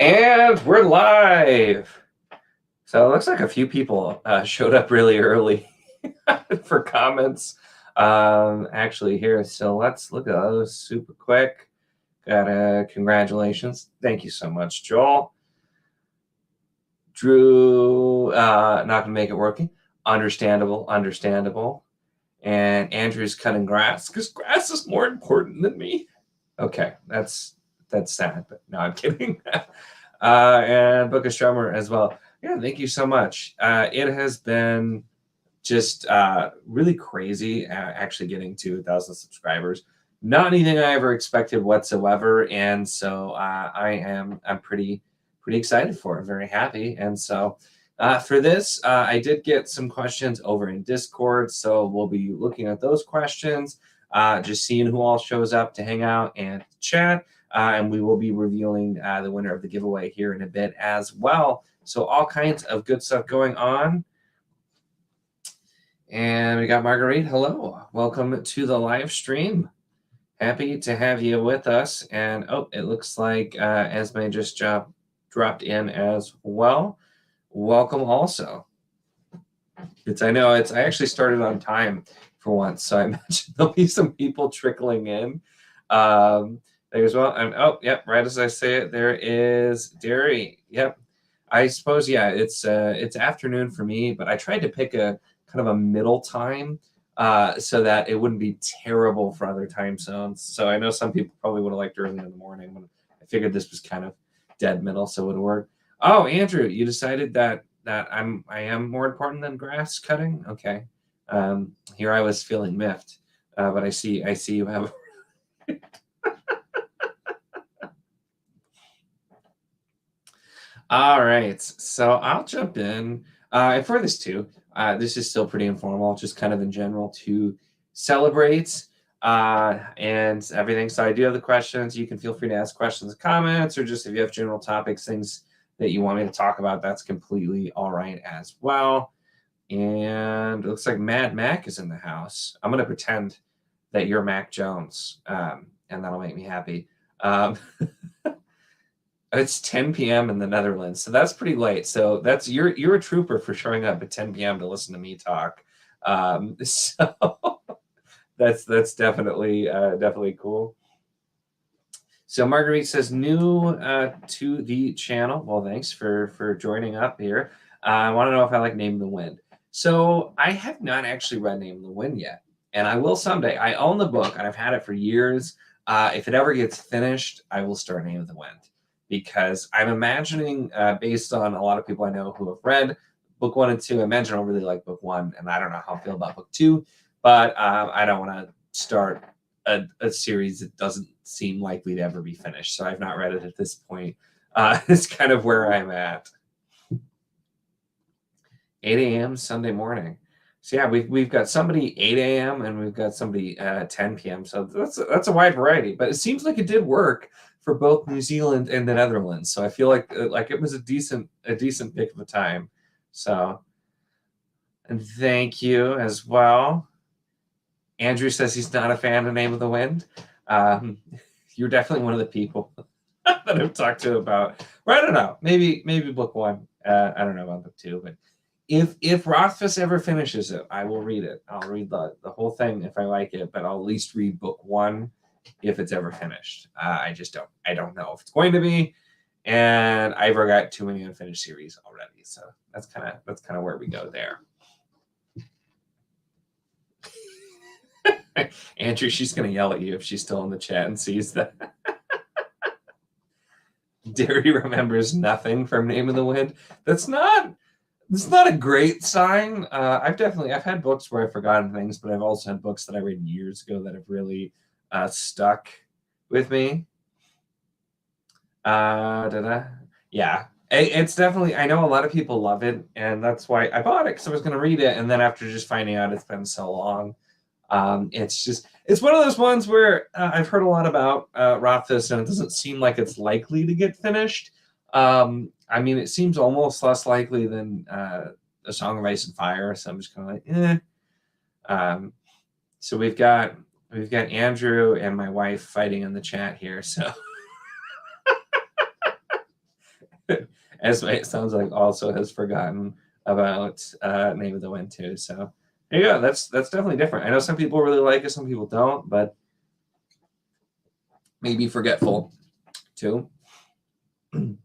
And we're live. So it looks like a few people showed up really early for comments. Actually here, so let's look at those super quick. Got congratulations. Thank you so much, Joel. Drew, not gonna make it working. Understandable. And Andrew's cutting grass because grass is more important than me. Okay, that's sad, but no, I'm kidding. And Book of Strummer as well. Yeah, thank you so much. It has been just really crazy actually getting to 1,000 subscribers. Not anything I ever expected whatsoever, and so I'm pretty excited for it. Very happy, and so for this, I did get some questions over in Discord, so we'll be looking at those questions, just seeing who all shows up to hang out and chat. And we will be revealing the winner of the giveaway here in a bit as well. So all kinds of good stuff going on. And we got Marguerite. Hello. Welcome to the live stream. Happy to have you with us. And oh, it looks like Esme just dropped in as well. Welcome also. I actually started on time for once, so I imagine there'll be some people trickling in. There as well. And oh, yep, right as I say it, there is Derry. Yep. I suppose, yeah, it's afternoon for me, but I tried to pick a kind of a middle time so that it wouldn't be terrible for other time zones. So I know some people probably would have liked early in the morning, but I figured this was kind of dead middle, so it would work. Oh, Andrew, you decided that I am more important than grass cutting? Okay. Here I was feeling miffed, but I see you have All right, so I'll jump in. And for this too, this is still pretty informal, just kind of in general to celebrate and everything. So I do have the questions. You can feel free to ask questions, comments, or just if you have general topics, things that you want me to talk about, that's completely all right as well. And it looks like Mad Mac is in the house. I'm going to pretend that you're Mac Jones, and that'll make me happy. It's 10 p.m. in the Netherlands, so that's pretty late. So that's you're a trooper for showing up at 10 p.m. to listen to me talk. So that's definitely cool. So Marguerite says new to the channel. Well, thanks for joining up here. I want to know if I like Name of the Wind. So I have not actually read Name of the Wind yet, and I will someday. I own the book and I've had it for years. If it ever gets finished, I will start Name of the Wind, because I'm imagining, based on a lot of people I know who have read book 1 and 2, I imagine I'll really like book 1, and I don't know how I feel about book 2, but I don't want to start a series that doesn't seem likely to ever be finished. So I've not read it at this point. It's kind of where I'm at. 8 a.m. Sunday morning. So yeah, we've got somebody 8 a.m. and we've got somebody 10 p.m. So that's a wide variety, but it seems like it did work for both New Zealand and the Netherlands. So I feel like it was a decent pick of a time. So, and thank you as well. Andrew says he's not a fan of Name of the Wind. You're definitely one of the people that I've talked to about. Well, I don't know. Maybe book 1. I don't know about book 2, but if Rothfuss ever finishes it, I will read it. I'll read the whole thing if I like it, but I'll at least read book 1 if it's ever finished. I don't know if it's going to be, and I've got too many unfinished series already. So that's kind of where we go there. Andrew, she's going to yell at you if she's still in the chat and sees that. Derry remembers nothing from Name of the Wind. That's not a great sign. I've had books where I've forgotten things, but I've also had books that I read years ago that have really stuck with me. Yeah, it's definitely, I know a lot of people love it, and that's why I bought it, because I was going to read it, and then after just finding out it's been so long, it's one of those ones where I've heard a lot about Rothfuss, and it doesn't seem like it's likely to get finished. I mean, it seems almost less likely than A Song of Ice and Fire, so I'm just kind of like, eh. So we've got Andrew and my wife fighting in the chat here, so Esme, it sounds like, also has forgotten about Name of the Wind too. So there you go. That's definitely different. I know some people really like it, some people don't, but maybe forgetful too. I'm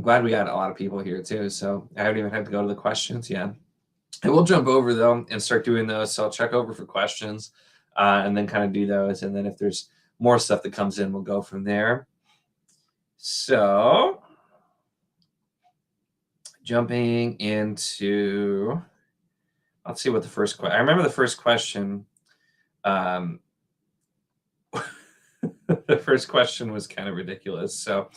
glad we got a lot of people here too. So I haven't even had to go to the questions yet. And we'll jump over though and start doing those. So I'll check over for questions and then kind of do those. And then if there's more stuff that comes in, we'll go from there. So jumping into, let's see what the first question, I remember the first question. The first question was kind of ridiculous. So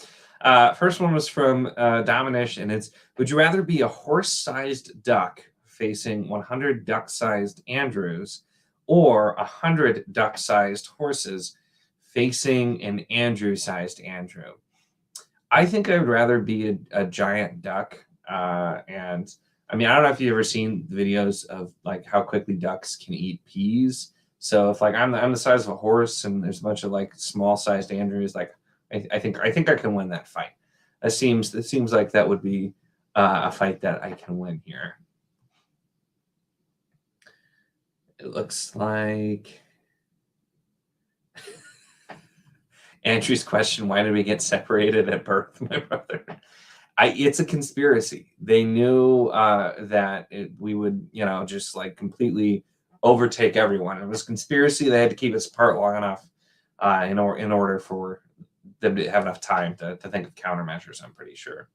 first one was from Dominish, and it's, would you rather be a horse-sized duck facing 100 duck-sized Andrews or 100 duck-sized horses facing an Andrew-sized Andrew? I think I would rather be a giant duck. And I mean, I don't know if you've ever seen videos of like how quickly ducks can eat peas. So if like I'm the size of a horse and there's a bunch of like small sized Andrews, like I think I can win that fight. It seems like that would be a fight that I can win here. It looks like Andrew's question, why did we get separated at birth, my brother? It's a conspiracy. They knew that we would, just like completely overtake everyone. It was a conspiracy. They had to keep us apart long enough in order for them to have enough time to think of countermeasures, I'm pretty sure.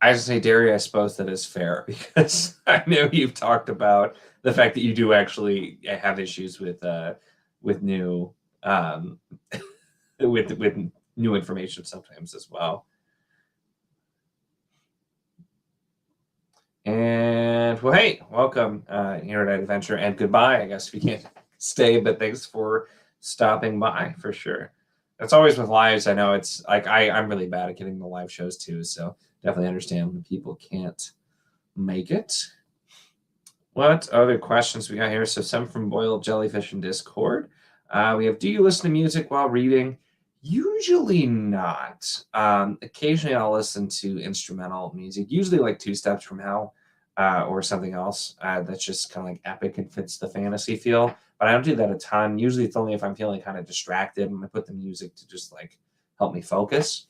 I just say, Derry, I suppose that is fair because I know you've talked about the fact that you do actually have issues with new with new information sometimes as well. And well, hey, welcome, Internet Adventure, and goodbye. I guess if you can't stay, but thanks for stopping by for sure. That's always with lives. I know it's like I'm really bad at getting the live shows too, so definitely understand when people can't make it. What other questions we got here? So some from Boiled Jellyfish in Discord. We have, do you listen to music while reading? Usually not. Occasionally I'll listen to instrumental music, usually like Two Steps from Hell or something else that's just kind of like epic and fits the fantasy feel. But I don't do that a ton. Usually it's only if I'm feeling kind of distracted and I put the music to just like help me focus.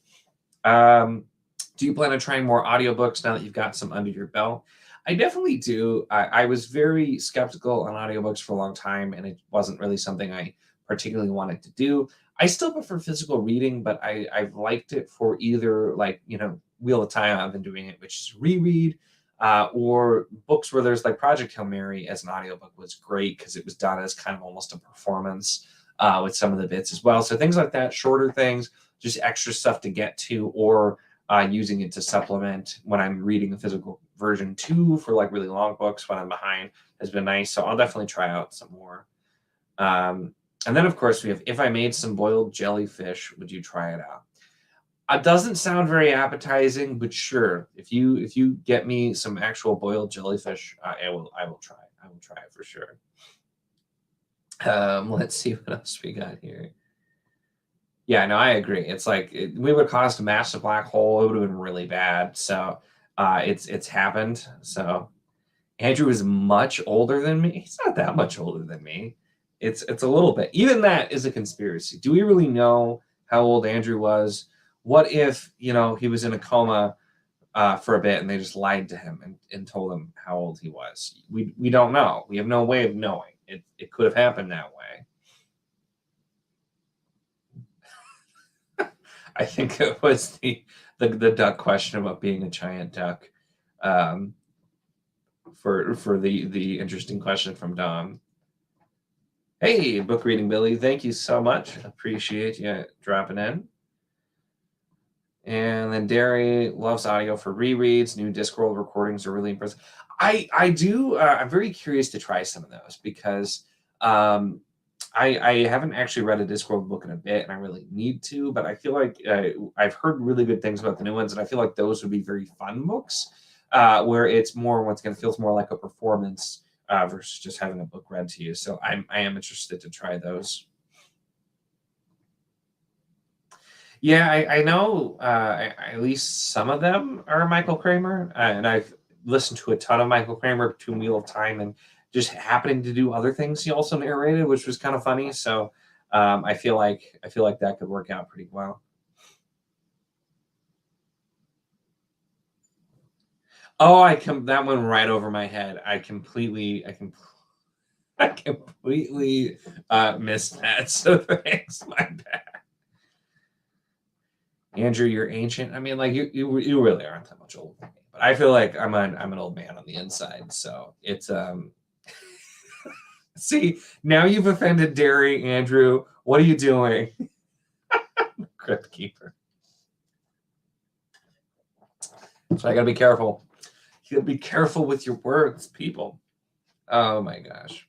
Do you plan on trying more audiobooks now that you've got some under your belt? I definitely do. I was very skeptical on audiobooks for a long time, and it wasn't really something I particularly wanted to do. I still prefer physical reading, but I've liked it for either like, Wheel of Time, I've been doing it, which is reread, or books where there's like Project Hail Mary as an audiobook was great because it was done as kind of almost a performance with some of the bits as well. So things like that, shorter things, just extra stuff to get to, or using it to supplement when I'm reading the physical version too for like really long books when I'm behind has been nice. So I'll definitely try out some more. And then, of course, we have, if I made some boiled jellyfish, would you try it out? It doesn't sound very appetizing, but sure. If you get me some actual boiled jellyfish, I will try. I will try it for sure. Let's see what else we got here. Yeah, no, I agree. It's like we would have caused a massive black hole. It would have been really bad. So it's happened. So Andrew is much older than me. He's not that much older than me. It's a little bit. Even that is a conspiracy. Do we really know how old Andrew was? What if, he was in a coma for a bit and they just lied to him and told him how old he was? We don't know. We have no way of knowing. It could have happened that way. I think it was the duck question about being a giant duck for the interesting question from Dom. Hey, Book Reading Billy, thank you so much. Appreciate you dropping in. And then Derry loves audio for rereads. New Discworld recordings are really impressive. I do. I'm very curious to try some of those because I haven't actually read a Discworld book in a bit, and I really need to. But I feel like I've heard really good things about the new ones, and I feel like those would be very fun books where it's more, once again, feels more like a performance versus just having a book read to you. So I am interested to try those. Yeah, I know at least some of them are Michael Kramer, and I've listened to a ton of Michael Kramer between Wheel of Time and just happening to do other things he also narrated, which was kind of funny. So I feel like that could work out pretty well. Oh, that went right over my head. I completely missed that. So thanks, my bad. Andrew, you're ancient. I mean, like you really aren't that much older than me, but I feel like I'm an old man on the inside. So it's see, now you've offended Derry, Andrew. What are you doing? Crypt Keeper. So I gotta be careful. You gotta be careful with your words, people. Oh my gosh.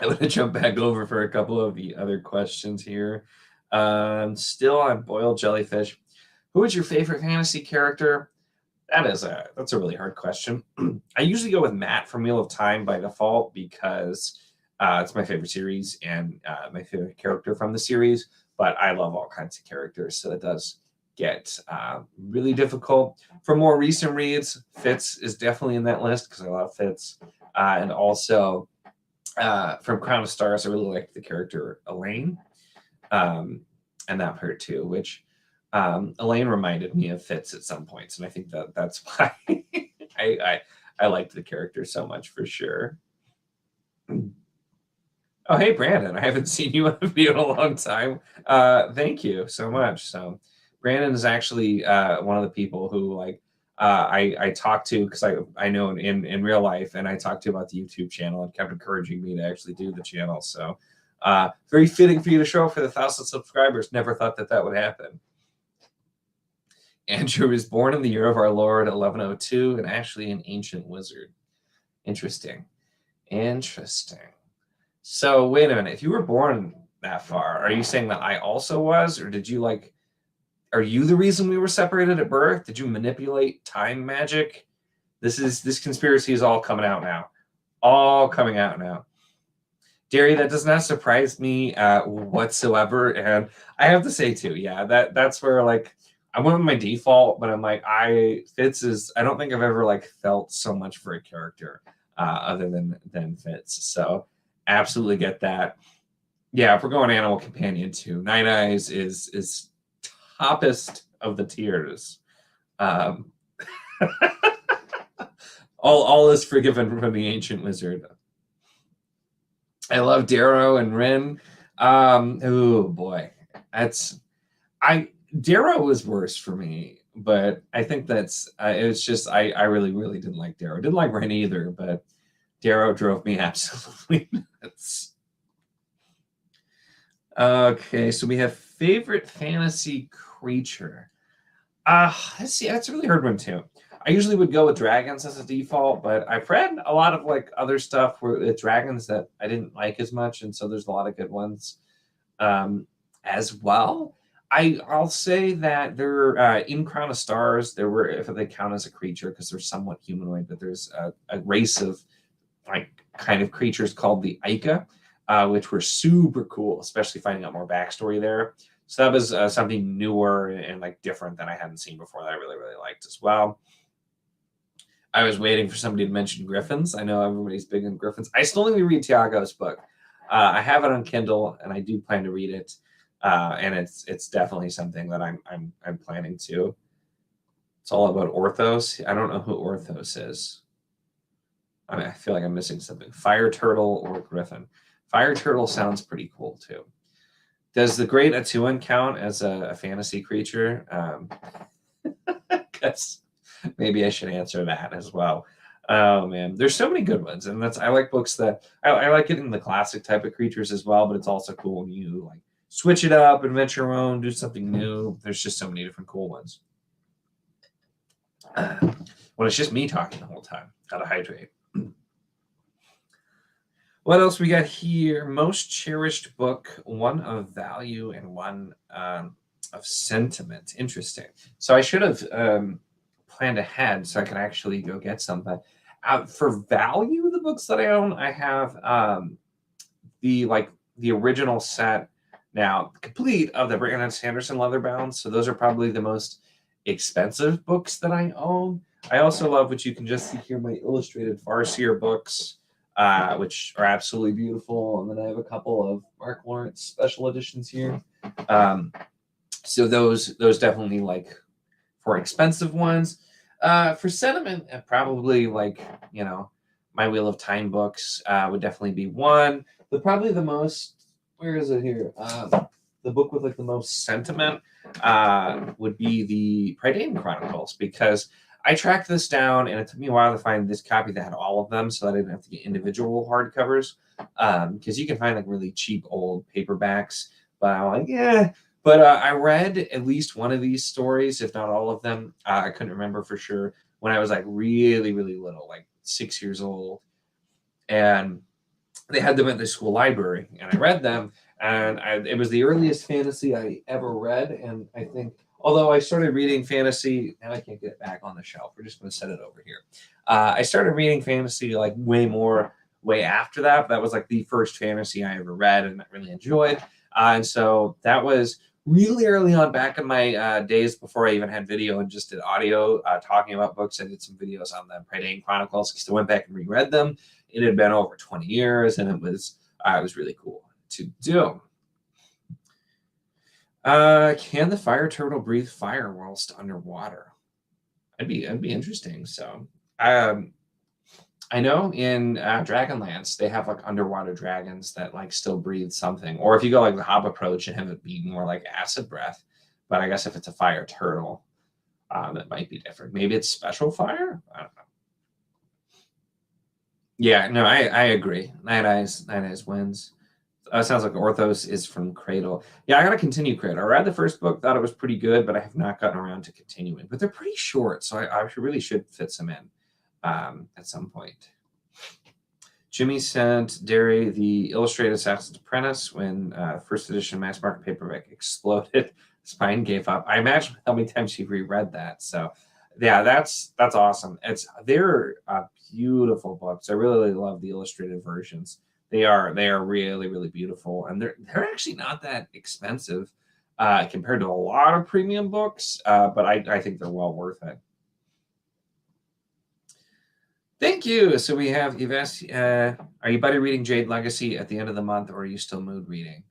I'm gonna jump back over for a couple of the other questions here. Still on boiled jellyfish. Who is your favorite fantasy character? That's a really hard question. I usually go with Matt from Wheel of Time by default because it's my favorite series and my favorite character from the series. But I love all kinds of characters, so it does get really difficult. For more recent reads, Fitz is definitely in that list because I love Fitz, and also from Crown of Stars, I really liked the character Elaine, and that part too, which Elaine reminded me of Fitz at some points, and I think that's why I liked the character so much for sure. Oh, hey Brandon, I haven't seen you on a video in a long time. Thank you so much. So Brandon is actually one of the people who like I talked to because I know in real life, and I talked to about the YouTube channel and kept encouraging me to actually do the channel. So very fitting for you to show up for the 1,000 subscribers. Never thought that would happen. Andrew was born in the year of our Lord 1102 and actually an ancient wizard. Interesting. Interesting. So wait a minute. If you were born that far, are you saying that I also was, or did you like? Are you the reason we were separated at birth? Did you manipulate time magic? This conspiracy is all coming out now. All coming out now. Derry, that does not surprise me whatsoever. And I have to say too, yeah, that's where like I went with my default, but I'm like Fitz is. I don't think I've ever like felt so much for a character other than Fitz. So absolutely get that. Yeah, if we're going animal companion too, Night Eyes is toppest of the tiers. Um, all is forgiven from the ancient wizard. I love Darrow and Rin. Oh boy, that's I Darrow was worse for me, but I think that's it was just I really didn't like Darrow. Didn't like Rin either, but Darrow drove me absolutely nuts. Okay, so we have favorite fantasy creature. Let's see, that's a really hard one too. I usually would go with dragons as a default, but I've read a lot of like other stuff where it's dragons that I didn't like as much, and so there's a lot of good ones as well. I'll say that they're in Crown of Stars. There were, if they count as a creature, because they're somewhat humanoid, but there's a race of like kind of creatures called the Ica, which were super cool, especially finding out more backstory there. So that was something newer and like different than I hadn't seen before that I really liked as well. I was waiting for somebody to mention griffins. I know everybody's big on griffins. I still need to read Tiago's book. I have it on Kindle, and I do plan to read it. And it's definitely something that I'm planning to. It's all about Orthos. I don't know who Orthos is. I mean, I feel like I'm missing something. Fire turtle or griffin. Fire turtle sounds pretty cool too. Does the Great Atuan count as a fantasy creature? Guess maybe I should answer that as well. Oh man, there's so many good ones, and I like books that I like getting the classic type of creatures as well. But it's also cool when you like switch it up, adventure your own, do something new. There's just so many different cool ones. Well, it's just me talking the whole time. Gotta hydrate. What else we got here? Most cherished book, one of value and one of sentiment. Interesting. So I should have planned ahead so I could actually go get some. But for value, the books that I own, I have the original set Now, complete of the Brandon Sanderson leatherbound, so those are probably the most expensive books that I own. I also love what you can just see here, my illustrated Farseer books, which are absolutely beautiful. And then I have a couple of Mark Lawrence special editions here. So those definitely like for expensive ones. For sentiment, probably like, my Wheel of Time books would definitely be one. But probably the most, where is it here? The book with like the most sentiment would be the Predating Chronicles, because I tracked this down and it took me a while to find this copy that had all of them, so that I didn't have to get individual hardcovers. Because you can find like really cheap old paperbacks, but I'm like, yeah. But I read at least one of these stories, if not all of them. I couldn't remember for sure, when I was like really, really little, like 6 years old. And they had them at the school library, and I read them. And it was the earliest fantasy I ever read. And I think, although I started reading fantasy, now I can't get it back on the shelf. We're just going to set it over here. I started reading fantasy like way after that. But that was like the first fantasy I ever read and I really enjoyed. And so that was really early on, back in my days before I even had video and just did audio talking about books. I did some videos on the Predating Chronicles because I went back and reread them. It had been over 20 years, and it was really cool to do. Can the fire turtle breathe fire whilst underwater? That'd be interesting. So, I know in Dragonlance they have like underwater dragons that like still breathe something, or if you go like the Hob approach and have it be more like acid breath. But I guess if it's a fire turtle, that might be different. Maybe it's special fire. I don't know. Yeah, no, I agree. Night Eyes wins. Sounds like Orthos is from Cradle. Yeah, I got to continue Cradle. I read the first book, thought it was pretty good, but I have not gotten around to continuing. But they're pretty short, so I really should fit some in at some point. Jimmy sent Derry the Illustrated Assassin's Apprentice when first edition mass market paperback exploded. Spine gave up. I imagine how many times she reread that. So, yeah, that's awesome. They're beautiful books. I really love the illustrated versions. They are really, really beautiful, and they're actually not that expensive compared to a lot of premium books. But I think they're well worth it. Thank you. So we have Yves. Are you buddy reading Jade Legacy at the end of the month, or are you still mood reading?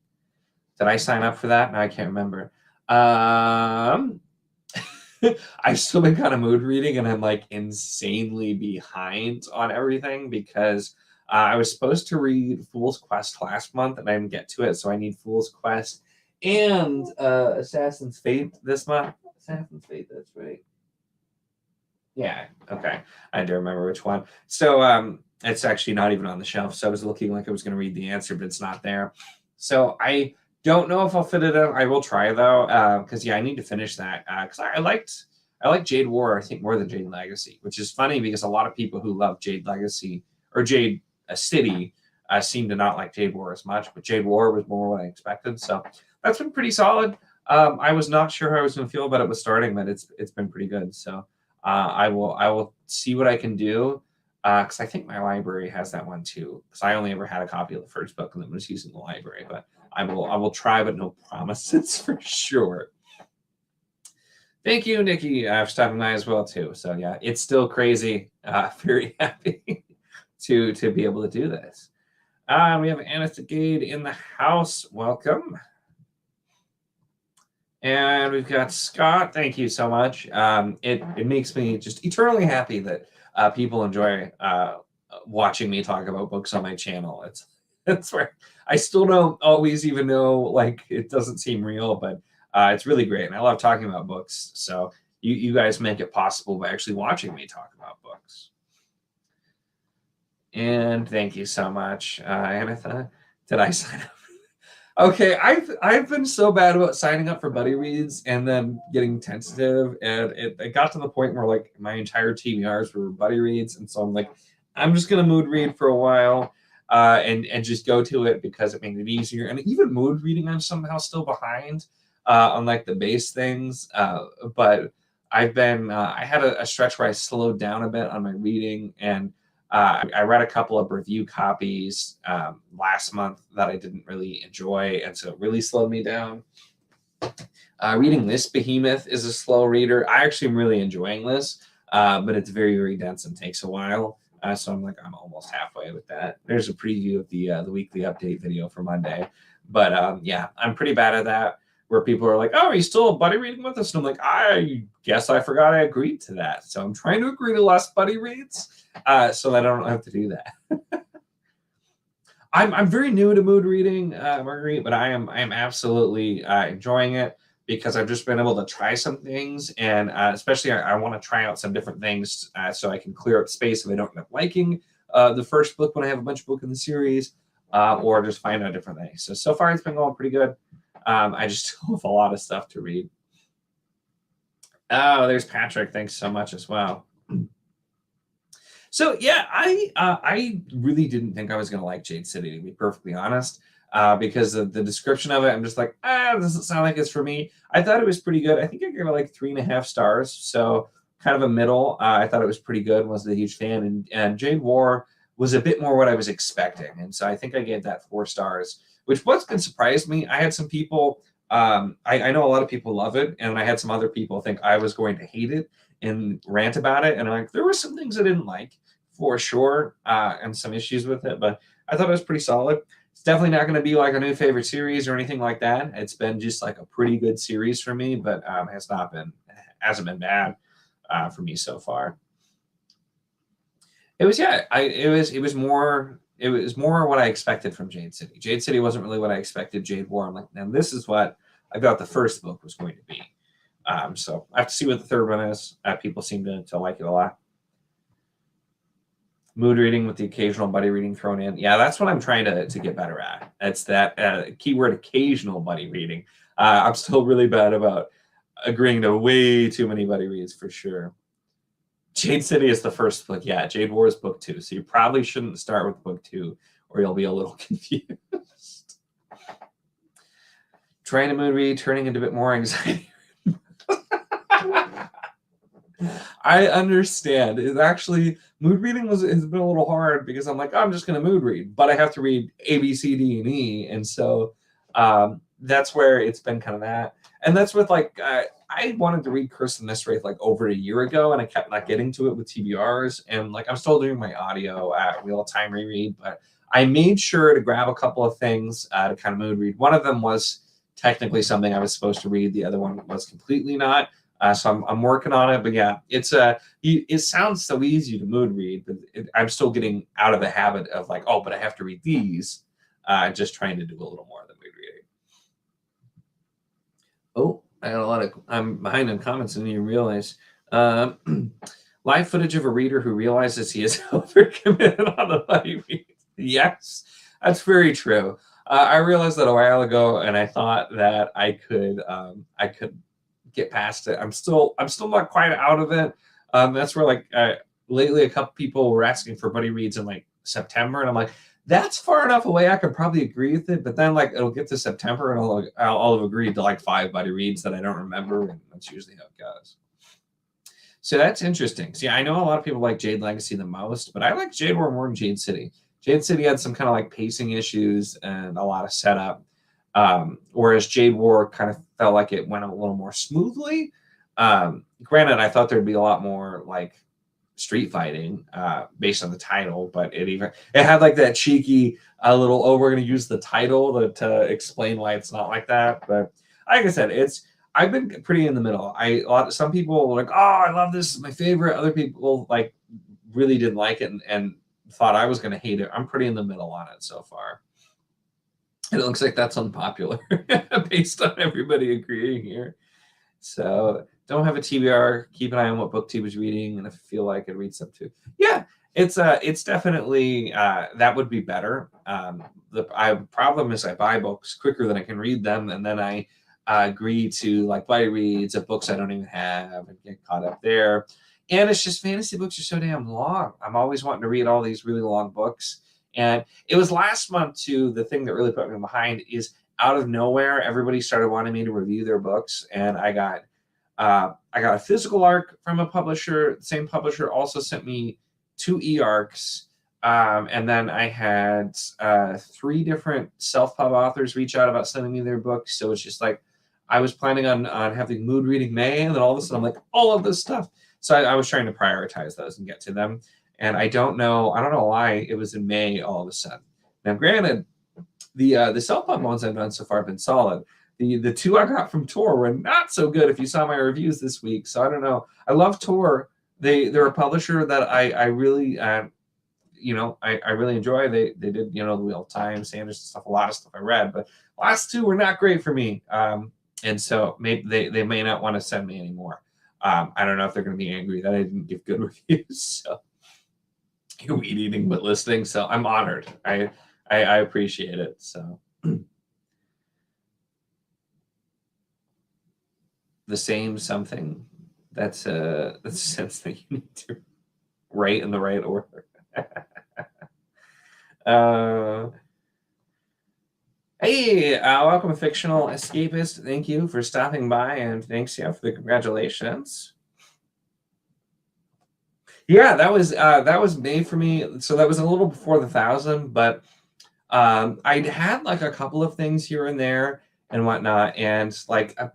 Did I sign up for that? No, I can't remember. I've still been kind of mood reading, and I'm like insanely behind on everything because I was supposed to read Fool's Quest last month, and I didn't get to it, so I need Fool's Quest and Assassin's Fate this month. Assassin's Fate, that's right. Yeah, okay. I do remember which one. So it's actually not even on the shelf, so I was looking like I was going to read the answer, but it's not there. So I don't know if I'll fit it in. I will try, though, because, yeah, I need to finish that. Because I liked Jade War, I think, more than Jade Legacy, which is funny because a lot of people who love Jade Legacy or Jade City seem to not like Jade War as much, but Jade War was more what I expected. So that's been pretty solid. I was not sure how I was going to feel about it with starting, but it's been pretty good. So I will see what I can do, because I think my library has that one too, because I only ever had a copy of the first book and then was using the library. But I will try, but no promises for sure. Thank you, Nikki, for stopping by as well too. So yeah, it's still crazy. Very happy to be able to do this. We have Anastigade in the house. Welcome. And we've got Scott. Thank you so much. It makes me just eternally happy that people enjoy watching me talk about books on my channel. It's where I still don't always even know, like, it doesn't seem real, but it's really great. And I love talking about books. So you guys make it possible by actually watching me talk about books. And thank you so much, Anitha. Did I sign up? Okay, I've been so bad about signing up for buddy reads and then getting tentative, and it got to the point where like my entire TBRs were buddy reads, and so I'm like, I'm just gonna mood read for a while, and just go to it because it made it easier. And even mood reading, I'm somehow still behind on like the base things, but I've been I had a stretch where I slowed down a bit on my reading, and I read a couple of review copies last month that I didn't really enjoy, and so it really slowed me down. Reading this behemoth is a slow reader. I actually am really enjoying this, but it's very, very dense and takes a while. So I'm almost halfway with that. There's a preview of the weekly update video for Monday. But yeah, I'm pretty bad at that, where people are like, oh, are you still buddy reading with us? And I'm like, I guess I forgot I agreed to that. So I'm trying to agree to less buddy reads so that I don't have to do that. I'm very new to mood reading, Marguerite, but I am absolutely enjoying it, because I've just been able to try some things, and especially I want to try out some different things so I can clear up space if I don't end up liking the first book when I have a bunch of books in the series, or just find out different things. So far it's been going pretty good. I just still have a lot of stuff to read. Oh, there's Patrick. Thanks so much as well. So yeah, I really didn't think I was going to like Jade City, to be perfectly honest. Because of the description of it, I'm just like, it doesn't sound like it's for me. I thought it was pretty good. I think I gave it like 3.5 stars. So kind of a middle. I thought it was pretty good. Wasn't a huge fan. And Jade War was a bit more what I was expecting. And so I think I gave that 4 stars, which was going to surprise me. I had some people, I know a lot of people love it. And I had some other people think I was going to hate it and rant about it. And there were some things I didn't like for sure, and some issues with it. But I thought it was pretty solid. It's definitely not going to be like a new favorite series or anything like that. It's been just like a pretty good series for me, but hasn't been bad for me so far. It was more what I expected from Jade City. Jade City wasn't really what I expected. Jade War, I'm like, now this is what I thought the first book was going to be. So I have to see what the third one is. People seem to like it a lot. Mood reading with the occasional buddy reading thrown in. Yeah, that's what I'm trying to get better at. It's that keyword occasional buddy reading. I'm still really bad about agreeing to way too many buddy reads for sure. Jade City is the first book. Yeah, Jade War is book 2. So you probably shouldn't start with book 2 or you'll be a little confused. Trying to mood read, turning into a bit more anxiety. I understand. It's actually, mood reading has been a little hard because I'm like, I'm just going to mood read, but I have to read A, B, C, D, and E. And so that's where it's been kind of that. And that's with like, I wanted to read Curse and Mistwraith like over a year ago, and I kept not getting to it with TBRs. And like, I'm still doing my audio at Wheel of Time reread, but I made sure to grab a couple of things to kind of mood read. One of them was technically something I was supposed to read. The other one was completely not. So I'm working on it, but yeah, it sounds so easy to mood read, but I'm still getting out of the habit of like, but I have to read these. Just trying to do a little more than mood reading. Oh, I got I'm behind in comments and you realize. Live footage of a reader who realizes he is overcommitted on the buddy read. Yes, that's very true. I realized that a while ago, and I thought that I could get past it. I'm still not quite out of it. That's where like lately a couple people were asking for buddy reads in like September, and I'm like, that's far enough away. I could probably agree with it, but then like it'll get to September and I'll have agreed to like 5 buddy reads that I don't remember, and that's usually how it goes. So that's interesting. See, I know a lot of people like Jade Legacy the most, but I like Jade War more than Jade City. Jade City had some kind of like pacing issues and a lot of setup. Whereas Jade War kind of felt like it went a little more smoothly. Granted, I thought there'd be a lot more like street fighting based on the title, but it had like that cheeky little, we're going to use the title to explain why it's not like that. But like I said, I've been pretty in the middle. Some people were like, I love this, is my favorite. Other people like really didn't like it and thought I was going to hate it. I'm pretty in the middle on it so far. And it looks like that's unpopular based on everybody agreeing here. So don't have a TBR. Keep an eye on what BookTube is reading, and if I feel like I'd read some too. Yeah, it's definitely that would be better. The problem is I buy books quicker than I can read them, and then I agree to like buy reads of books I don't even have and get caught up there. And it's just fantasy books are so damn long. I'm always wanting to read all these really long books. And it was last month too, the thing that really put me behind is out of nowhere, everybody started wanting me to review their books. And I got a physical arc from a publisher. The same publisher also sent me 2 e-arcs, and then I had 3 different self-pub authors reach out about sending me their books. So it's just like I was planning on having Mood Reading May, and then all of a sudden I'm like, all of this stuff. So I was trying to prioritize those and get to them. And I don't know why it was in May all of a sudden. Now, granted, the self-pub ones I've done so far have been solid. The 2 I got from Tor were not so good if you saw my reviews this week. So I don't know. I love Tor. They're a publisher that I really I really enjoy. They did, the Wheel of Time, Sanders stuff, a lot of stuff I read, but the last 2 were not great for me. And so maybe they may not want to send me anymore. I don't know if they're going to be angry that I didn't give good reviews. So you're eating but listening. So I'm honored. I appreciate it. So the same something. That's a sense that you need to write in the right order. Hey, welcome, Fictional Escapist. Thank you for stopping by, and thanks, for the congratulations. Yeah, that was made for me. So that was a little before the 1,000, but I'd had like a couple of things here and there and whatnot, and like a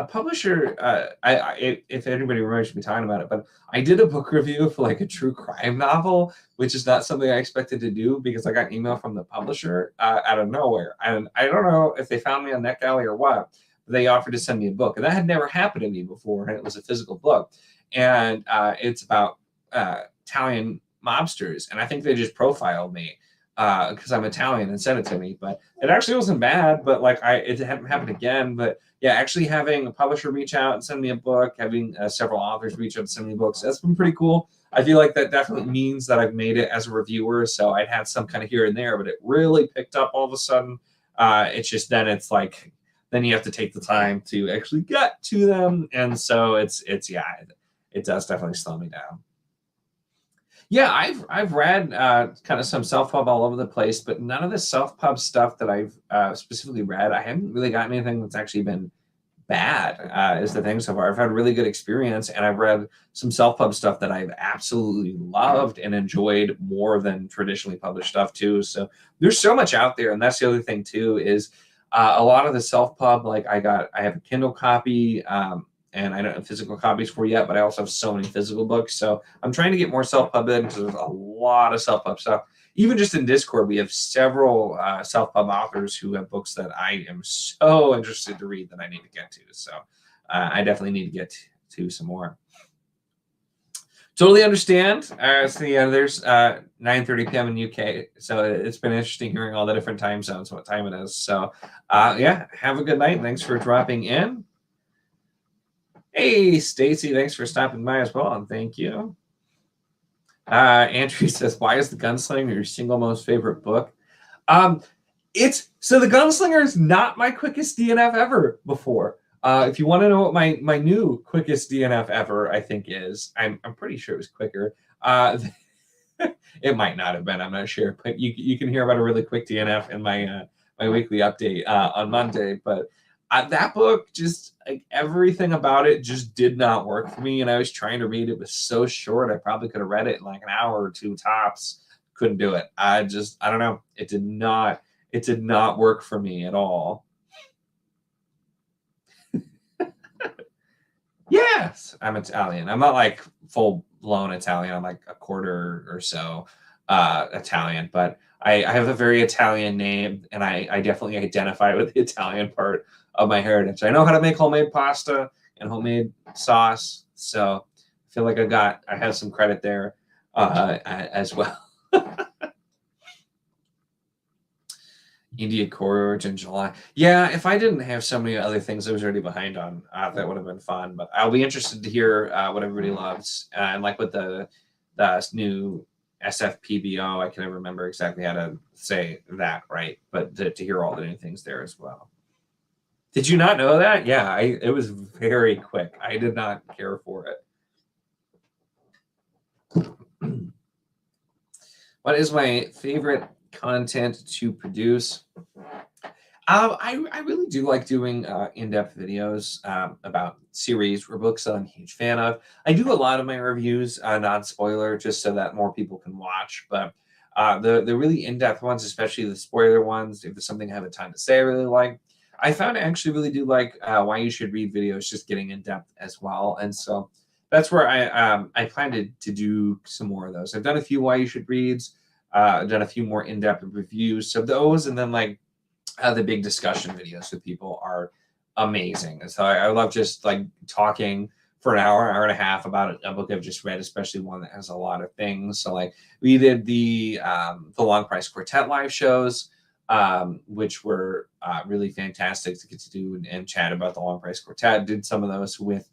publisher. If anybody remembers me talking about it, but I did a book review for like a true crime novel, which is not something I expected to do because I got an email from the publisher out of nowhere, and I don't know if they found me on NetGalley or what. But they offered to send me a book, and that had never happened to me before, and it was a physical book, and it's about Italian mobsters, and I think they just profiled me because I'm Italian and sent it to me. But it actually wasn't bad, but like it hadn't happened again. But yeah, actually having a publisher reach out and send me a book, having several authors reach out and send me books, that's been pretty cool. I feel like that definitely means that I've made it as a reviewer. So I'd had some kind of here and there, but it really picked up all of a sudden. It's just then it's like, then you have to take the time to actually get to them. And so it does definitely slow me down. Yeah, I've read kind of some self-pub all over the place, but none of the self-pub stuff that I've specifically read, I haven't really gotten anything that's actually been bad, is the thing so far. I've had a really good experience, and I've read some self-pub stuff that I've absolutely loved and enjoyed more than traditionally published stuff too. So there's so much out there, and that's the other thing too, is a lot of the self-pub, like I have a Kindle copy, and I don't have physical copies for yet, but I also have so many physical books. So I'm trying to get more self-pub in because there's a lot of self-pub stuff. Even just in Discord, we have several self-pub authors who have books that I am so interested to read that I need to get to. So I definitely need to get to some more. Totally understand. So there's 9:30 p.m. in UK. So it's been interesting hearing all the different time zones, what time it is. So yeah, have a good night. Thanks for dropping in. Hey, Stacy, thanks for stopping by as well, and thank you. Andrew says, why is The Gunslinger your single most favorite book? The Gunslinger is not my quickest DNF ever before. If you want to know what my new quickest DNF ever, I think is, I'm pretty sure it was quicker. It might not have been, I'm not sure, but you can hear about a really quick DNF in my my weekly update on Monday, but that book, just like everything about it just did not work for me. And I was trying to read it. It was so short. I probably could have read it in like an hour or 2 tops. Couldn't do it. I don't know. It did not work for me at all. Yes, I'm Italian. I'm not like full blown Italian. I'm like a quarter or so Italian, but I have a very Italian name, and I definitely identify with the Italian part of my heritage. I know how to make homemade pasta and homemade sauce, so I feel like I have some credit there as well. India Courage in July. Yeah, if I didn't have so many other things I was already behind on, that would have been fun. But I'll be interested to hear what everybody loves. And like with the new SFPBO, I can never remember exactly how to say that right, but to hear all the new things there as well. Did you not know that? Yeah, it was very quick. I did not care for it. What is my favorite content to produce? I really do like doing in-depth videos about series or books that I'm a huge fan of. I do a lot of my reviews non-spoiler, just so that more people can watch. But the really in-depth ones, especially the spoiler ones, if it's something I have a ton to say, I really like. I found I actually really do like why you should read videos, just getting in depth as well. And so that's where I plan to do some more of those. I've done a few why you should reads. I've done a few more in-depth reviews of those, and then like the big discussion videos with people are amazing. And so I love just like talking for an hour and a half about a book I've just read, especially one that has a lot of things. So like we did the Long Price Quartet live shows, which were really fantastic to get to do and chat about the Long Price Quartet. Did some of those with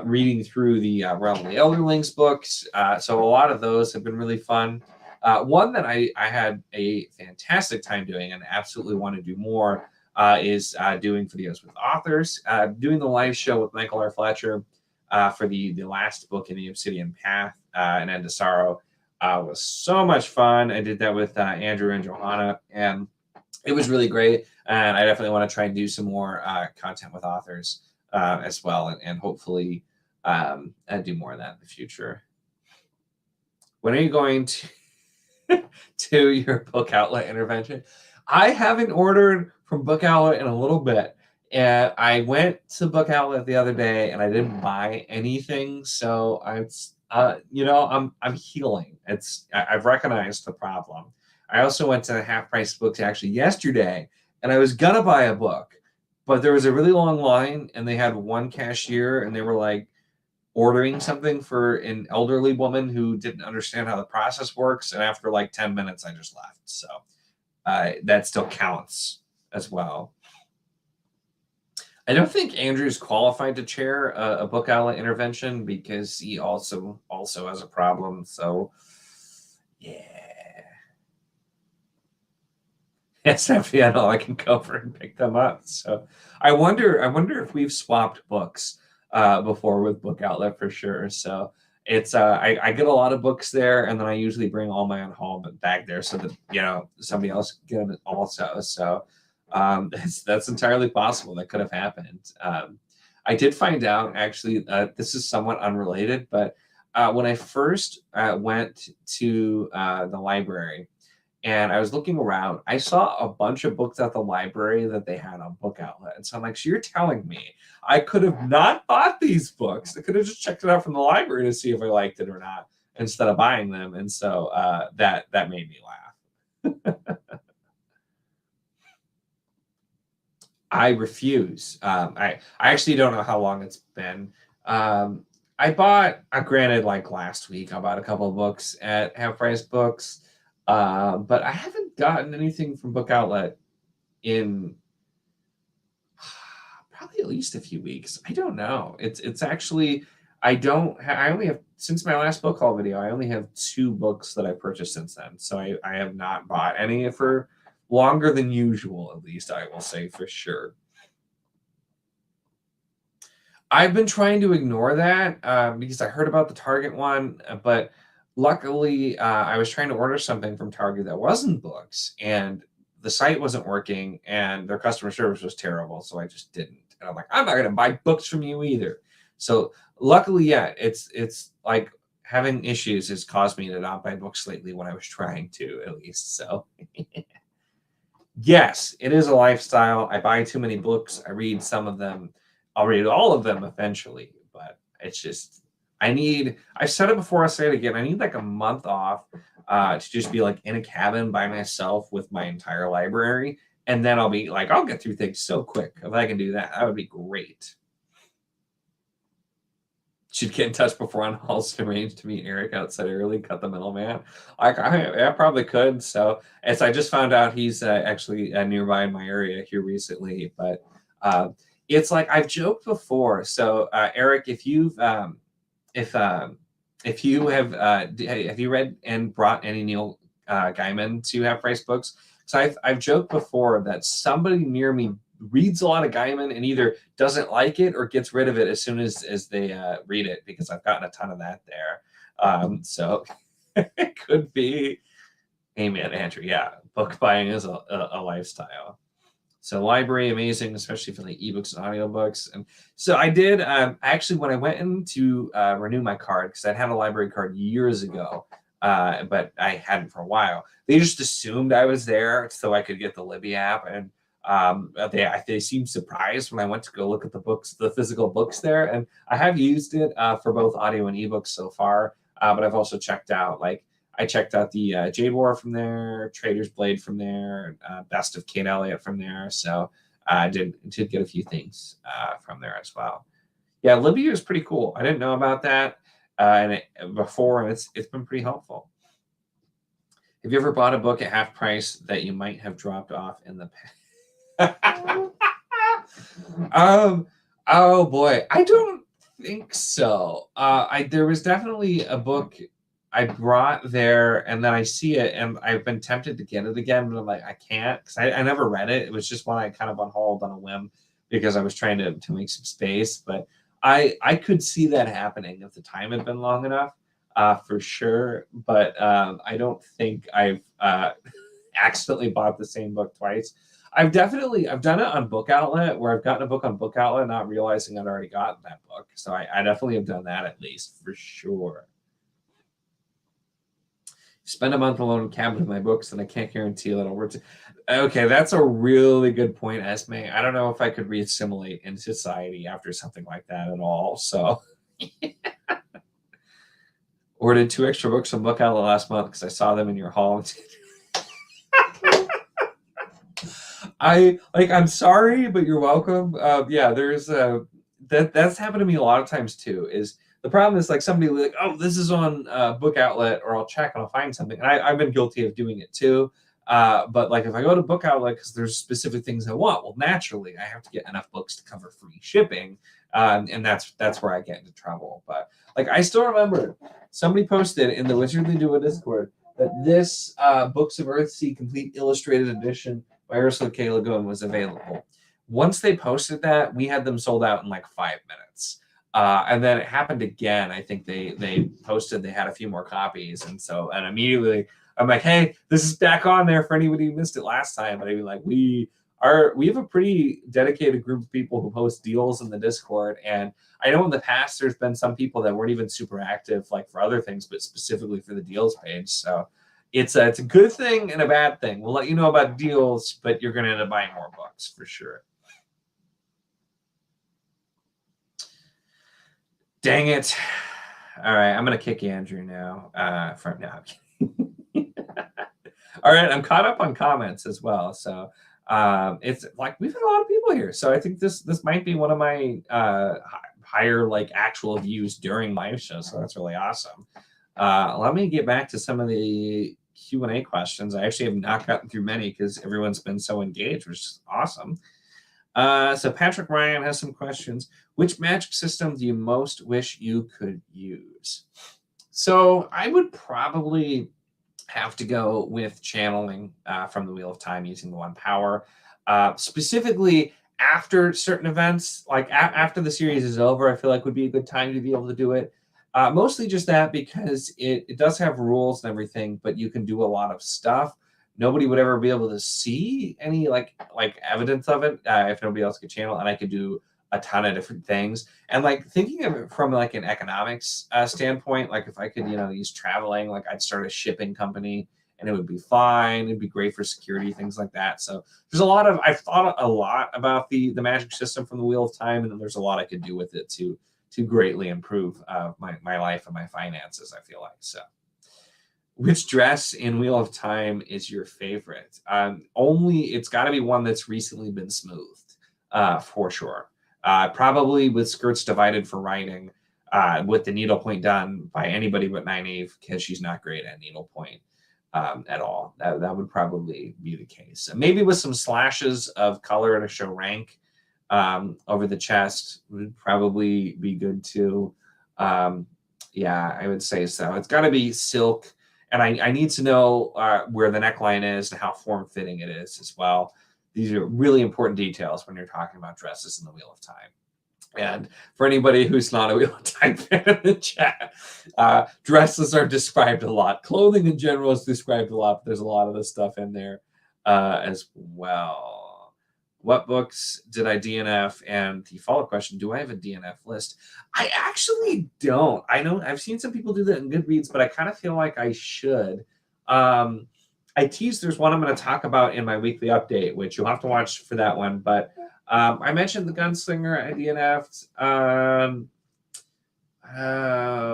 reading through the Realm of the Elderlings books. So a lot of those have been really fun. One that I had a fantastic time doing and absolutely want to do more is doing videos with authors. Doing the live show with Michael R. Fletcher for the last book in the Obsidian Path, An End to Sorrow, was so much fun. I did that with Andrew and Johanna, and it was really great. And I definitely want to try and do some more content with authors as well, and hopefully do more of that in the future. When are you going to your book outlet intervention? I haven't ordered from Book Outlet in a little bit. And I went to Book Outlet the other day and I didn't buy anything. So I'm healing. I've recognized the problem. I also went to Half Price Books actually yesterday, and I was gonna buy a book, but there was a really long line and they had one cashier and they were like ordering something for an elderly woman who didn't understand how the process works. And after like 10 minutes, I just left. So that still counts as well. I don't think Andrew's qualified to chair a book outlet intervention because he also has a problem. So yeah. Yes, definitely. I know I can go over and pick them up. So I wonder if we've swapped books before with Book Outlet for sure. So it's I get a lot of books there, and then I usually bring all my own home and bag there so that somebody else can get it also. So that's entirely possible. That could have happened. I did find out actually. This is somewhat unrelated, but when I first went to the library and I was looking around, I saw a bunch of books at the library that they had on Book Outlet. And so I'm like, so you're telling me I could have not bought these books? I could have just checked it out from the library to see if I liked it or not instead of buying them. And so that made me laugh. I refuse. I actually don't know how long it's been. I bought, granted, like last week, I bought a couple of books at Half Price Books. But I haven't gotten anything from Book Outlet in probably at least a few weeks. I don't know. It's actually I only have, since my last book haul video, I only have 2 books that I purchased since then. So I have not bought any for longer than usual, at least I will say for sure. I've been trying to ignore that because I heard about the Target one, but luckily I was trying to order something from Target that wasn't books, and the site wasn't working, and their customer service was terrible, so I just didn't. And I'm like, I'm not going to buy books from you either. So luckily, yeah, it's like having issues has caused me to not buy books lately when I was trying to, at least. So yes, it is a lifestyle. I buy too many books. I read some of them. I'll read all of them eventually, but it's just I've said it before, I'll say it again. I need like a month off to just be like in a cabin by myself with my entire library. And then I'll be like, I'll get through things so quick. If I can do that, that would be great. Should get in touch before on halls to arrange to meet Eric outside early, cut the middleman. Like I probably could. So as I just found out, he's actually nearby in my area here recently. But it's like I've joked before. So Eric, if you have you read and brought any Neil Gaiman to Half Price Books? So I've joked before that somebody near me reads a lot of Gaiman and either doesn't like it or gets rid of it as soon as they read it, because I've gotten a ton of that there. So it could be. Amen, Andrew. Yeah, book buying is a lifestyle. So library, amazing, especially for like ebooks and audiobooks. And so I did actually when I went in to renew my card, because I'd had a library card years ago, but I hadn't for a while. They just assumed I was there so I could get the Libby app, and they seemed surprised when I went to go look at the books, the physical books there. And I have used it for both audio and ebooks so far, but I've also checked out I checked out the Jade War from there, Trader's Blade from there, Best of Kate Elliott from there. So I did get a few things from there as well. Yeah, Libby is pretty cool. I didn't know about that before, and it's been pretty helpful. Have you ever bought a book at half price that you might have dropped off in the past? Oh boy, I don't think so. There was definitely a book I brought there, and then I see it, and I've been tempted to get it again, but I'm like, I can't, because I never read it. It was just one I kind of unhauled on a whim because I was trying to make some space. But I could see that happening if the time had been long enough, for sure. But I don't think I've accidentally bought the same book twice. I've done it on Book Outlet, where I've gotten a book on Book Outlet not realizing I'd already gotten that book. So I definitely have done that, at least, for sure. Spend a month alone in a cabin with my books, and I can't guarantee that I'll work. Okay, that's a really good point, Esme. I don't know if I could re-assimilate in society after something like that at all. So, ordered 2 extra books from Book Outlet last month because I saw them in your hall. I'm sorry, but you're welcome. Yeah, there's that's happened to me a lot of times too. Is the problem is like somebody will be like, oh, this is on Book Outlet, or I'll check and I'll find something. And I've been guilty of doing it too. But like if I go to Book Outlet because there's specific things I want, well, naturally I have to get enough books to cover free shipping, and that's where I get into trouble. But like I still remember somebody posted in the Wizardly Duo Discord that this Books of Earthsea Complete Illustrated Edition by Ursula K. Le Guin was available. Once they posted that, we had them sold out in like 5 minutes. And then it happened again. I think they posted they had a few more copies, and immediately I'm like, hey, this is back on there for anybody who missed it last time. But I mean, like we have a pretty dedicated group of people who post deals in the Discord, and I know in the past there's been some people that weren't even super active, like for other things, but specifically for the deals page. So it's a good thing and a bad thing. We'll let you know about deals, but you're going to end up buying more books for sure. Dang it. All right, I'm going to kick Andrew now. From now. All right, I'm caught up on comments as well. So it's like we've had a lot of people here. So I think this might be one of my higher like actual views during live shows. So that's really awesome. Let me get back to some of the Q&A questions. I actually have not gotten through many because everyone's been so engaged, which is awesome. So Patrick Ryan has some questions. Which magic system do you most wish you could use? So I would probably have to go with channeling from the Wheel of Time using the 1 power. Specifically after certain events, like after the series is over, I feel like would be a good time to be able to do it. Mostly just that because it does have rules and everything, but you can do a lot of stuff. Nobody would ever be able to see any like evidence of it if nobody else could channel, and I could do a ton of different things. And like thinking of it from like an economics standpoint, like if I could use traveling, like I'd start a shipping company and it would be fine. It'd be great for security, things like that. So there's I've thought a lot about the magic system from the Wheel of Time, and there's a lot I could do with it to greatly improve my life and my finances, I feel like. So which dress in Wheel of Time is your favorite? It's got to be one that's recently been smoothed, for sure. Probably with skirts divided for writing, with the needlepoint done by anybody but Nynaeve, because she's not great at needlepoint at all. That would probably be the case. Maybe with some slashes of color to show rank over the chest would probably be good too. Yeah, I would say so. It's got to be silk. And I need to know where the neckline is and how form-fitting it is as well. These are really important details when you're talking about dresses in the Wheel of Time. And for anybody who's not a Wheel of Time fan in the chat, dresses are described a lot. Clothing in general is described a lot, but there's a lot of this stuff in there as well. what books did I DNF? And the follow-up question, do I have a DNF list? I actually don't. I know I've seen some people do that in Goodreads, but I kind of feel like I should. I teased there's one I'm going to talk about in my weekly update, which you'll have to watch for that one. But I mentioned the Gunslinger I DNF'd.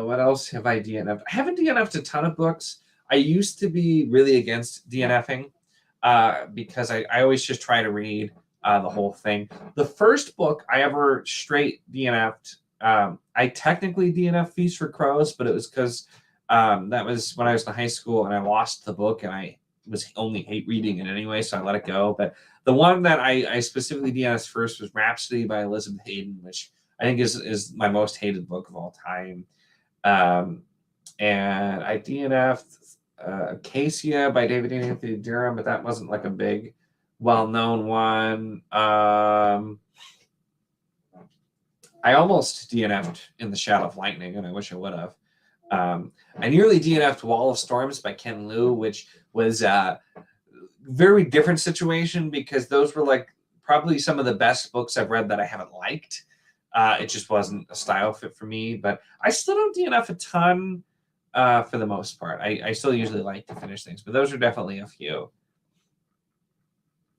What else have I DNF'd? I haven't DNF'd a ton of books. I used to be really against DNFing because I always just try to read the whole thing. The first book I ever straight DNF'd, I technically DNF'd Feast for Crows, but it was because that was when I was in high school and I lost the book and I was only hate reading it anyway, so I let it go. But the one that I specifically DNF'd first was Rhapsody by Elizabeth Hayden, which I think is my most hated book of all time. And I DNF'd Acacia by David and Anthony Durham, but that wasn't like a big, well-known one. I almost DNF'd In the Shadow of Lightning, and I wish I would have. I nearly DNF'd Wall of Storms by Ken Liu, which was a very different situation because those were like probably some of the best books I've read that I haven't liked. It just wasn't a style fit for me, but I still don't DNF a ton for the most part. I still usually like to finish things, but those are definitely a few.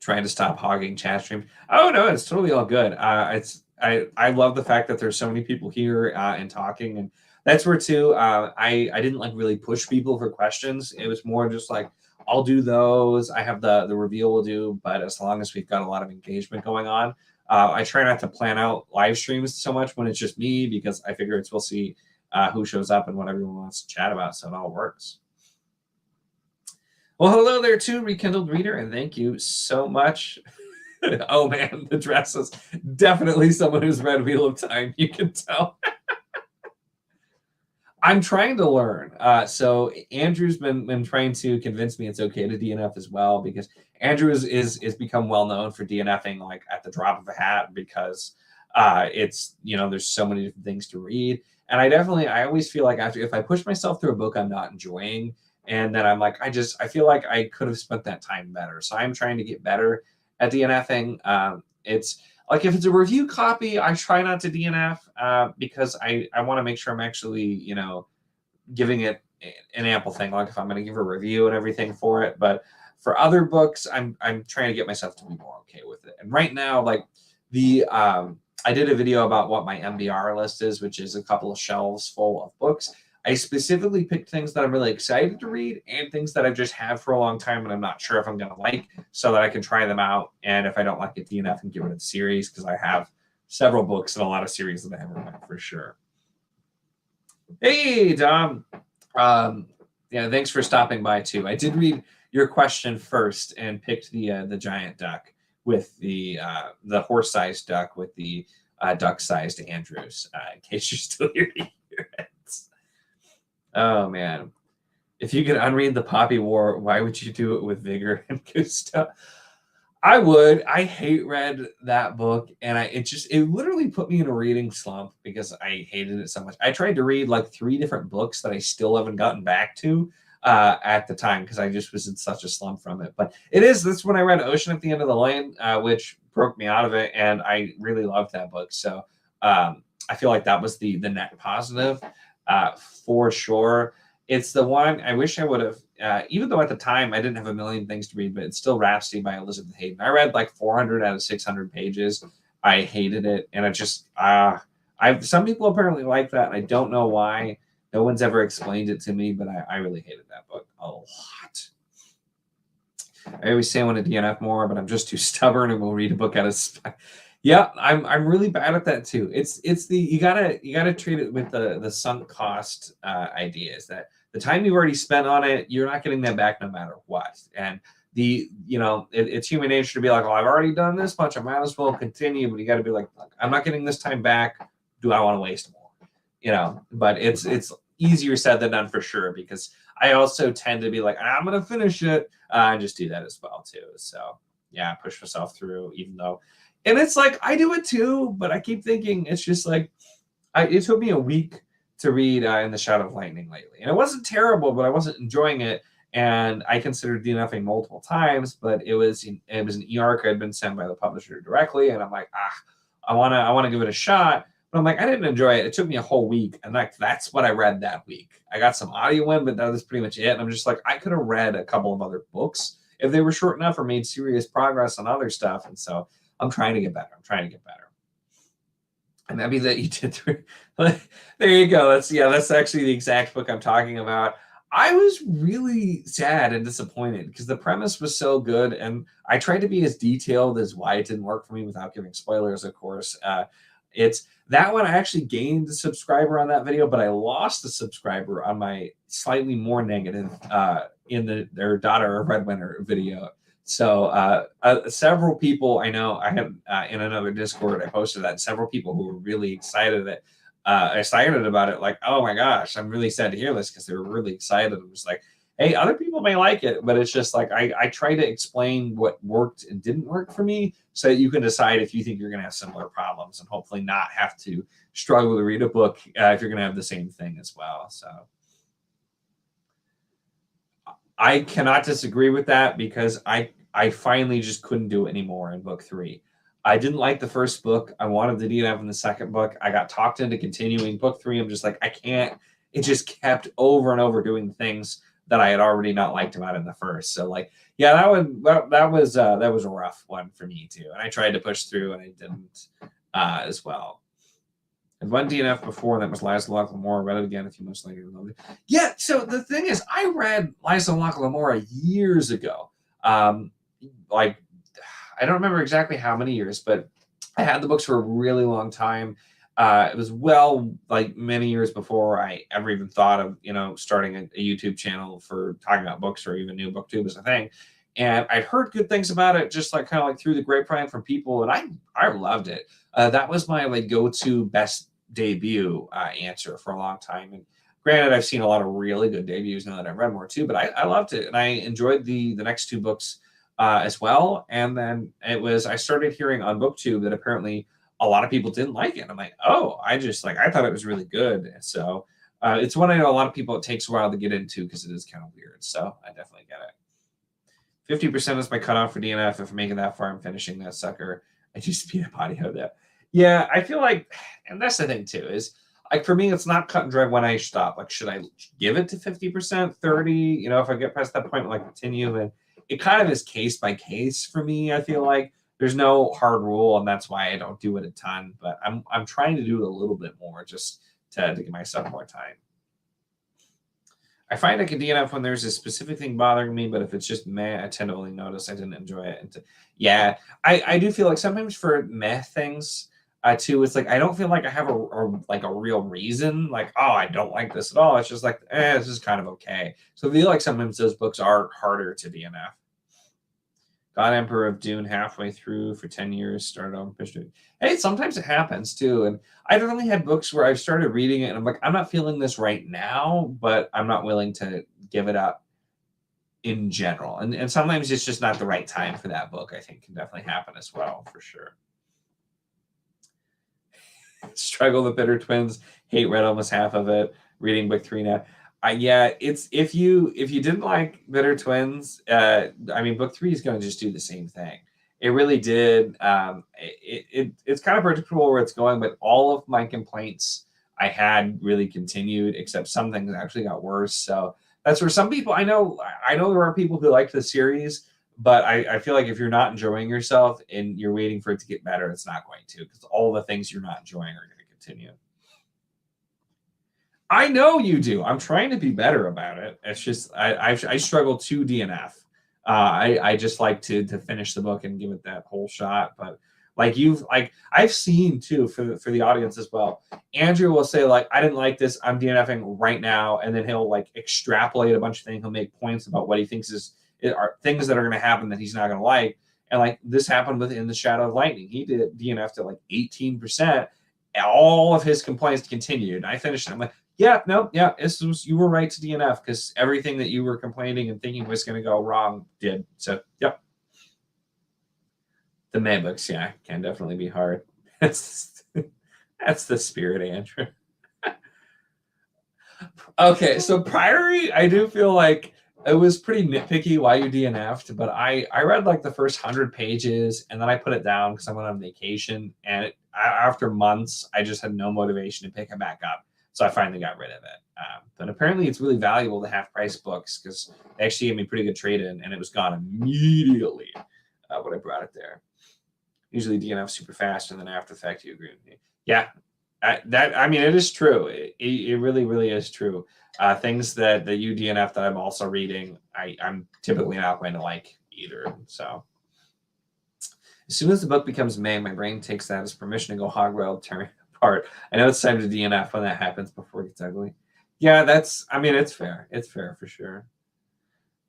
Trying to stop hogging chat streams. Oh no, it's totally all good. I love the fact that there's so many people here and talking, and that's where too. I didn't like really push people for questions. It was more just like I'll do those. I have the reveal we'll do, but as long as we've got a lot of engagement going on, I try not to plan out live streams so much when it's just me because I figure we'll see who shows up and what everyone wants to chat about, so it all works. Well, hello there too, Rekindled Reader, and thank you so much. Oh man, the dresses. Definitely someone who's read Wheel of Time, you can tell. I'm trying to learn. So Andrew's been trying to convince me it's okay to DNF as well, because Andrew is become well known for DNFing like at the drop of a hat because it's, there's so many different things to read. And I always feel like if I push myself through a book I'm not enjoying, and then I'm like, I feel like I could have spent that time better. So I'm trying to get better at DNFing. It's like if it's a review copy, I try not to DNF because I want to make sure I'm actually, giving it an ample thing. Like if I'm going to give a review and everything for it. But for other books, I'm trying to get myself to be more okay with it. And right now, like I did a video about what my MBR list is, which is a couple of shelves full of books. I specifically picked things that I'm really excited to read and things that I've just had for a long time and I'm not sure if I'm going to like, so that I can try them out. And if I don't like it, DNF and get rid of the series, because I have several books and a lot of series that I haven't read for sure. Hey, Dom. Yeah, thanks for stopping by too. I did read your question first and picked the giant duck with the horse-sized duck with the duck-sized Andrews, in case you're still here to hear it. Oh man, if you could unread the Poppy War, why would you do it with Vigor and Gusto? I would. I hate read that book, and it literally put me in a reading slump because I hated it so much. I tried to read like 3 different books that I still haven't gotten back to at the time because I just was in such a slump from it. But that's when I read Ocean at the End of the Lane, which broke me out of it, and I really loved that book. So I feel like that was the net positive. For sure. It's the one I wish I would have, even though at the time I didn't have a million things to read, but it's still Rhapsody by Elizabeth Hayden. I read like 400 out of 600 pages. I hated it. And it just, some people apparently like that. And I don't know why. No one's ever explained it to me, but I really hated that book a lot. I always say I want to DNF more, but I'm just too stubborn and will read a book out of Yeah, I'm really bad at that too. It's you gotta treat it with the sunk cost idea. Is that the time you've already spent on it, you're not getting that back no matter what. And it's human nature to be like, well, I've already done this much, I might as well continue. But you got to be like, I'm not getting this time back. Do I want to waste more? But it's easier said than done for sure, because I also tend to be like, I'm gonna finish it and just do that as well too. So yeah, push myself through, even though. And it's like, I do it too, but I keep thinking it's just like, it took me a week to read In the Shadow of Lightning lately. And it wasn't terrible, but I wasn't enjoying it. And I considered DNFing multiple times, but it was an e-arc had been sent by the publisher directly, and I'm like, I wanna give it a shot. But I'm like, I didn't enjoy it. It took me a whole week, and that's what I read that week. I got some audio in, but that was pretty much it. And I'm just like, I could have read a couple of other books if they were short enough or made serious progress on other stuff. And so I'm trying to get better. And that'd be that you did through. There you go. That's actually the exact book I'm talking about. I was really sad and disappointed because the premise was so good, and I tried to be as detailed as why it didn't work for me without giving spoilers, of course. It's that one. I actually gained a subscriber on that video, but I lost a subscriber on my slightly more negative in their Daughter of Red Winter video. So several people I know, I had in another Discord, I posted that, several people who were really excited about it, like, oh my gosh, I'm really sad to hear this, because they were really excited. It was like, hey, other people may like it, but it's just like I try to explain what worked and didn't work for me so that you can decide if you think you're going to have similar problems and hopefully not have to struggle to read a book if you're going to have the same thing as well. So I cannot disagree with that, because I finally just couldn't do it anymore in book 3. I didn't like the first book. I wanted the DNF in the second book. I got talked into continuing book 3. I'm just like, I can't. It just kept over and over doing things that I had already not liked about in the first. So like, yeah, that was a rough one for me too. And I tried to push through, and I didn't as well. And one DNF before, that was Liza Locke Lamora. Read it again a few months later. Yeah, so the thing is, I read Liza Locke Lamora years ago. Like, I don't remember exactly how many years, but I had the books for a really long time. It was like many years before I ever even thought of, starting a YouTube channel for talking about books, or even knew BookTube as a thing. And I'd heard good things about it, just like kind of like through the grapevine from people, and I loved it. That was my like go-to best debut answer for a long time. And granted, I've seen a lot of really good debuts now that I've read more too, but I loved it, and I enjoyed the next 2 books as well. And then I started hearing on BookTube that apparently a lot of people didn't like it. I'm like, oh, I thought it was really good. And so it's one I know a lot of people, it takes a while to get into because it is kind of weird. So I definitely get it. 50% is my cutoff for DNF. If I'm making that far, I'm finishing that sucker. I just speed up audio that. Yeah, I feel like, and that's the thing too, is like for me, it's not cut and dry when I stop. Like, should I give it to 50%, 30? If I get past that point, like continue. And it kind of is case by case for me. I feel like there's no hard rule, and that's why I don't do it a ton. But I'm trying to do it a little bit more, just to give myself more time. I find I can DNF when there's a specific thing bothering me, but if it's just meh, I tend to only notice I didn't enjoy it. Yeah, I do feel like sometimes for meh things, too, it's like I don't feel like I have a real reason, like, oh, I don't like this at all. It's just like, this is kind of okay. So I feel like sometimes those books are harder to DNF. God Emperor of Dune halfway through for 10 years, started on history. Hey, sometimes it happens too. And I've only had books where I've started reading it and I'm like, I'm not feeling this right now, but I'm not willing to give it up in general. And sometimes it's just not the right time for that book. I think can definitely happen as well, for sure. Struggle the Bitter Twins. Read almost half of it. Reading book 3 now. Yeah, it's if you didn't like Bitter Twins, book 3 is going to just do the same thing. It really did. It's kind of predictable where it's going, but all of my complaints I had really continued, except some things actually got worse. So that's where some people, I know there are people who like the series, but I feel like if you're not enjoying yourself and you're waiting for it to get better, it's not going to, because all the things you're not enjoying are going to continue. I know you do. I'm trying to be better about it. It's just I struggle to DNF. I just like to finish the book and give it that whole shot. But I've seen too, for the audience as well. Andrew will say like, I didn't like this. I'm DNFing right now, and then he'll like extrapolate a bunch of things. He'll make points about what he thinks are things that are going to happen that he's not going to like. And like this happened with In the Shadow of Lightning. He did DNF to like 18%. All of his complaints continued. I finished it. I'm like, yeah, no, yeah, you were right to DNF because everything that you were complaining and thinking was going to go wrong did. So, yep. The May books, yeah, can definitely be hard. That's the spirit, Andrew. Okay, so Priory, I do feel like it was pretty nitpicky why you DNF'd, but I read like the first 100 pages and then I put it down because I went on vacation. And after months, I just had no motivation to pick it back up. So I finally got rid of it. But apparently it's really valuable to half price books because they actually gave me pretty good trade in and it was gone immediately when I brought it there. Usually DNF super fast and then after the fact you agree with me. Yeah, it is true. It really, really is true. Things that the UDNF that I'm also reading, I'm typically not going to like either. So as soon as the book becomes May, my brain takes that as permission to go hog wild, tearing apart. I know it's time to DNF when that happens before it gets ugly. Yeah, it's fair. It's fair for sure.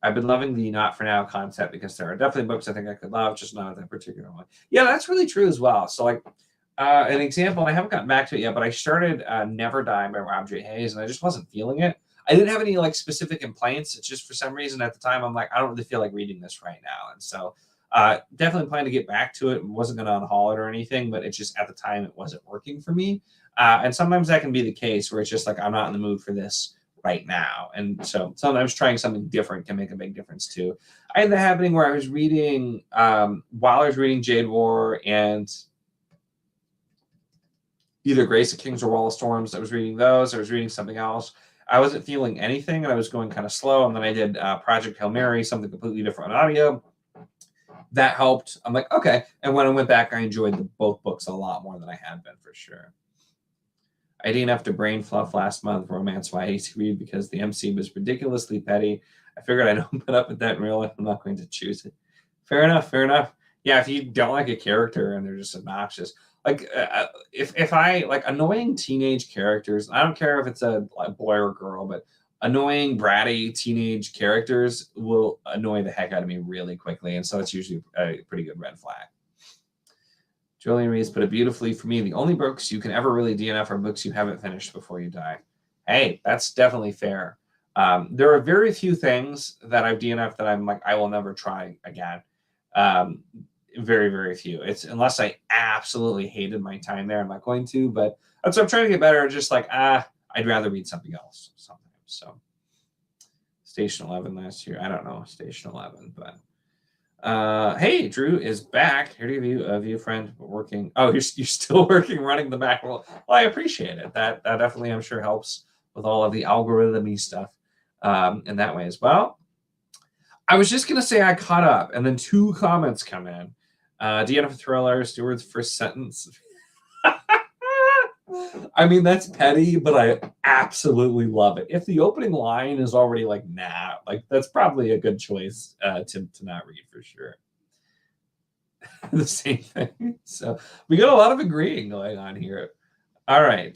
I've been loving the not for now concept because there are definitely books I think I could love, just not that particular one. Yeah, that's really true as well. So like an example, and I haven't gotten back to it yet, but I started Never Die by Rob J. Hayes, and I just wasn't feeling it. I didn't have any like specific complaints. It's just for some reason at the time I'm like, I don't really feel like reading this right now. And so definitely planning to get back to it. Wasn't going to unhaul it or anything, but it's just at the time it wasn't working for me. And sometimes that can be the case where it's just like, I'm not in the mood for this right now. And so sometimes trying something different can make a big difference too. I had that happening where I was reading, while I was reading Jade War and either Grace of Kings or Wall of Storms, I was reading those. I was reading something else. I wasn't feeling anything and I was going kind of slow. And then I did Project Hail Mary, something completely different on audio. That helped. I'm like, okay. And when I went back, I enjoyed both books a lot more than I had been for sure. I didn't have to brain fluff last month, Romance YA to read because the MC was ridiculously petty. I figured I'd open up with that in real life. I'm not going to choose it. Fair enough. Fair enough. Yeah, if you don't like a character and they're just obnoxious, like if I like annoying teenage characters, I don't care if it's a boy or girl, but annoying bratty teenage characters will annoy the heck out of me really quickly, and so it's usually a pretty good red flag. Julian Reese put it beautifully for me. The only books you can ever really DNF are books you haven't finished before you die. Hey, that's definitely fair. There are very few things that I've DNF'd that I'm like, I will never try again. Very, very few. It's unless I absolutely hated my time there, I'm not going to. But that's what I'm trying to get better. Just like, I'd rather read something else sometimes. So Station 11 last year. I don't know Station 11, but hey, Drew is back. Here to give you a view friend working. Oh, you're still working, running the back. Well, I appreciate it. That definitely, I'm sure, helps with all of the algorithm-y stuff in that way as well. I was just going to say I caught up, and then 2 comments come in. DNF Thriller, Stewart's first sentence. I mean, that's petty, but I absolutely love it. If the opening line is already like, nah, like that's probably a good choice to not read for sure. The same thing. So we got a lot of agreeing going on here. All right.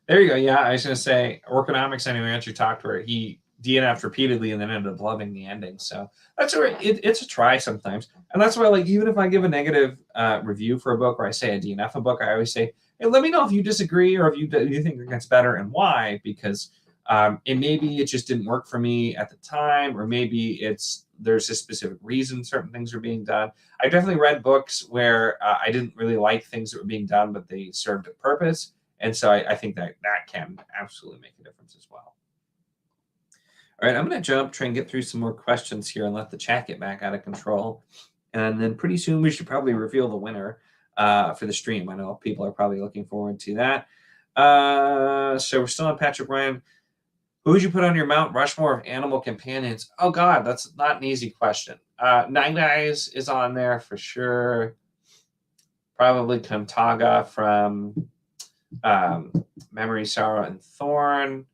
There you go. Yeah, I was going to say, Orconomics anyway, after you talked to her, he DNF'd repeatedly and then ended up loving the ending. So that's all right. It's a try sometimes. And that's why, like, even if I give a negative review for a book or I say I DNF a book, I always say, hey, let me know if you disagree or if you think it gets better and why, because it just didn't work for me at the time, or maybe there's a specific reason certain things are being done. I definitely read books where I didn't really like things that were being done, but they served a purpose. And so I think that can absolutely make a difference as well. All right, I'm going to try and get through some more questions here and let the chat get back out of control. And then pretty soon we should probably reveal the winner for the stream. I know people are probably looking forward to that. So we're still on Patrick Ryan. Who would you put on your Mount Rushmore of animal companions? Oh, God, that's not an easy question. Night Eyes is on there for sure. Probably Kantaga from Memory, Sorrow, and Thorn.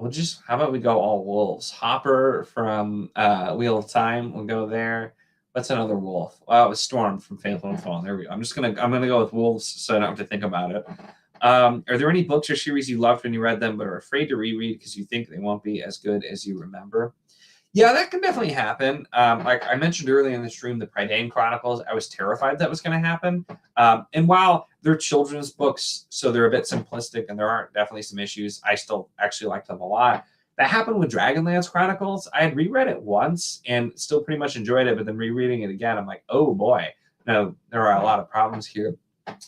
How about we go all wolves? Hopper from Wheel of Time will go there. What's another wolf? Well, it was Storm from Faithful and Fallen. There we go. I'm gonna go with wolves so I don't have to think about it. Are there any books or series you loved when you read them but are afraid to reread because you think they won't be as good as you remember? Yeah, that can definitely happen. Like I mentioned earlier in the stream, the Predating Chronicles, I was terrified that was going to happen. And while they're children's books, so they're a bit simplistic and there are definitely some issues, I still actually like them a lot. That happened with Dragonlance Chronicles. I had reread it once and still pretty much enjoyed it, but then rereading it again, I'm like, oh boy, no, there are a lot of problems here.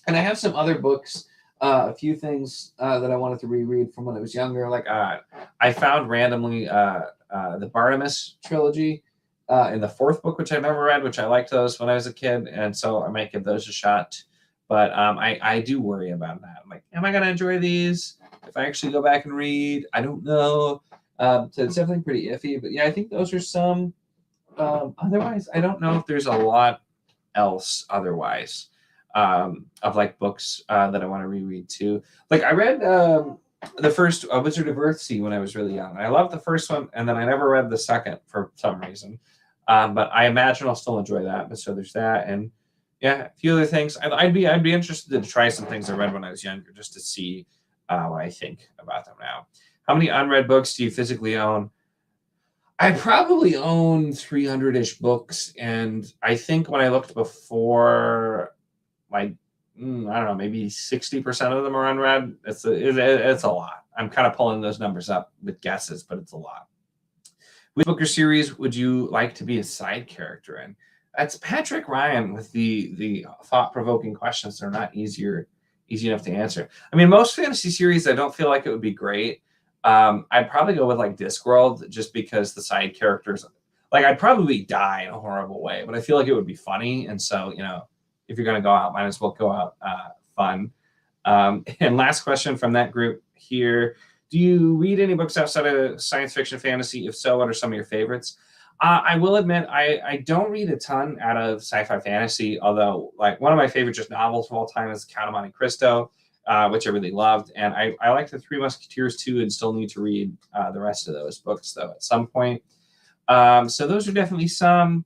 And I have some other books a few things that I wanted to reread from when I was younger. Like I found randomly the Barnabas Trilogy in the fourth book, which I've never read, which I liked those when I was a kid, and so I might give those a shot. But I do worry about that. I'm like, am I going to enjoy these if I actually go back and read? I don't know. So it's definitely pretty iffy. But yeah, I think those are some. Otherwise, I don't know if there's a lot else otherwise of like books that I want to reread too. Like I read the first Wizard of Earthsea when I was really young. I loved the first one, and then I never read the second for some reason. But I imagine I'll still enjoy that. But so there's that, and yeah, a few other things. I'd be interested to try some things I read when I was younger, just to see what I think about them now. How many unread books do you physically own? I probably own 300-ish books, and I think when I looked before, like I don't know, maybe 60% of them are unread. It's a lot. I'm kind of pulling those numbers up with guesses, but it's a lot. Which book or series would you like to be a side character in? That's Patrick Ryan with the thought-provoking questions. They're not easy enough to answer. I mean, most fantasy series, I don't feel like it would be great. I'd probably go with like Discworld, just because the side characters, like I'd probably die in a horrible way, but I feel like it would be funny. And so, if you're going to go out, might as well go out fun. And last question from that group here. Do you read any books outside of science fiction, fantasy? If so, what are some of your favorites? I will admit, I don't read a ton out of sci-fi fantasy, although like one of my favorite just novels of all time is Count of Monte Cristo, which I really loved. And I like the Three Musketeers too, and still need to read the rest of those books though at some point. So those are definitely some.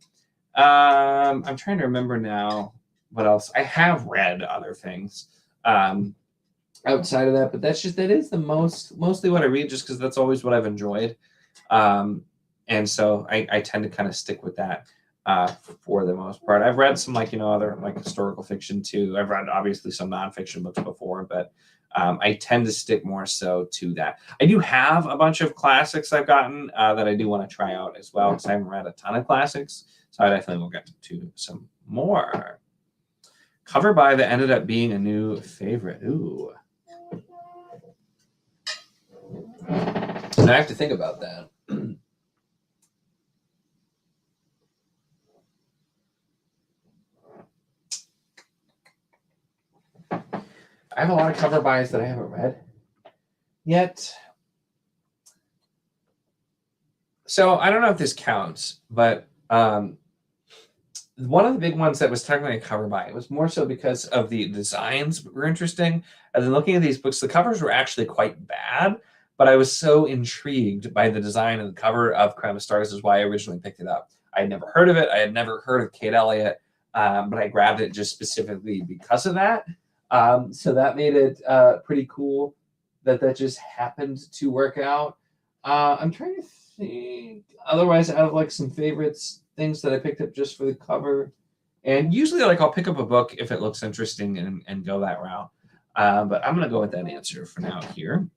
I'm trying to remember now what else. I have read other things outside of that, but that is the mostly what I read, just because that's always what I've enjoyed. And so I tend to kind of stick with that for the most part. I've read some other like historical fiction too. I've read obviously some nonfiction books before, but I tend to stick more so to that. I do have a bunch of classics I've gotten that I do want to try out as well, because I haven't read a ton of classics. So I definitely will get to some more. Cover by that ended up being a new favorite. Ooh. And I have to think about that. I have a lot of cover buys that I haven't read yet. So I don't know if this counts, but one of the big ones that was technically a cover buy, it was more so because of the designs were interesting. And then looking at these books, the covers were actually quite bad, but I was so intrigued by the design of the cover of Crown of Stars is why I originally picked it up. I had never heard of it. I had never heard of Kate Elliott, but I grabbed it just specifically because of that. So that made it pretty cool that just happened to work out. I'm trying to think. Otherwise, out of like some favorites, things that I picked up just for the cover, and usually like I'll pick up a book if it looks interesting and go that route. But I'm gonna go with that answer for now here.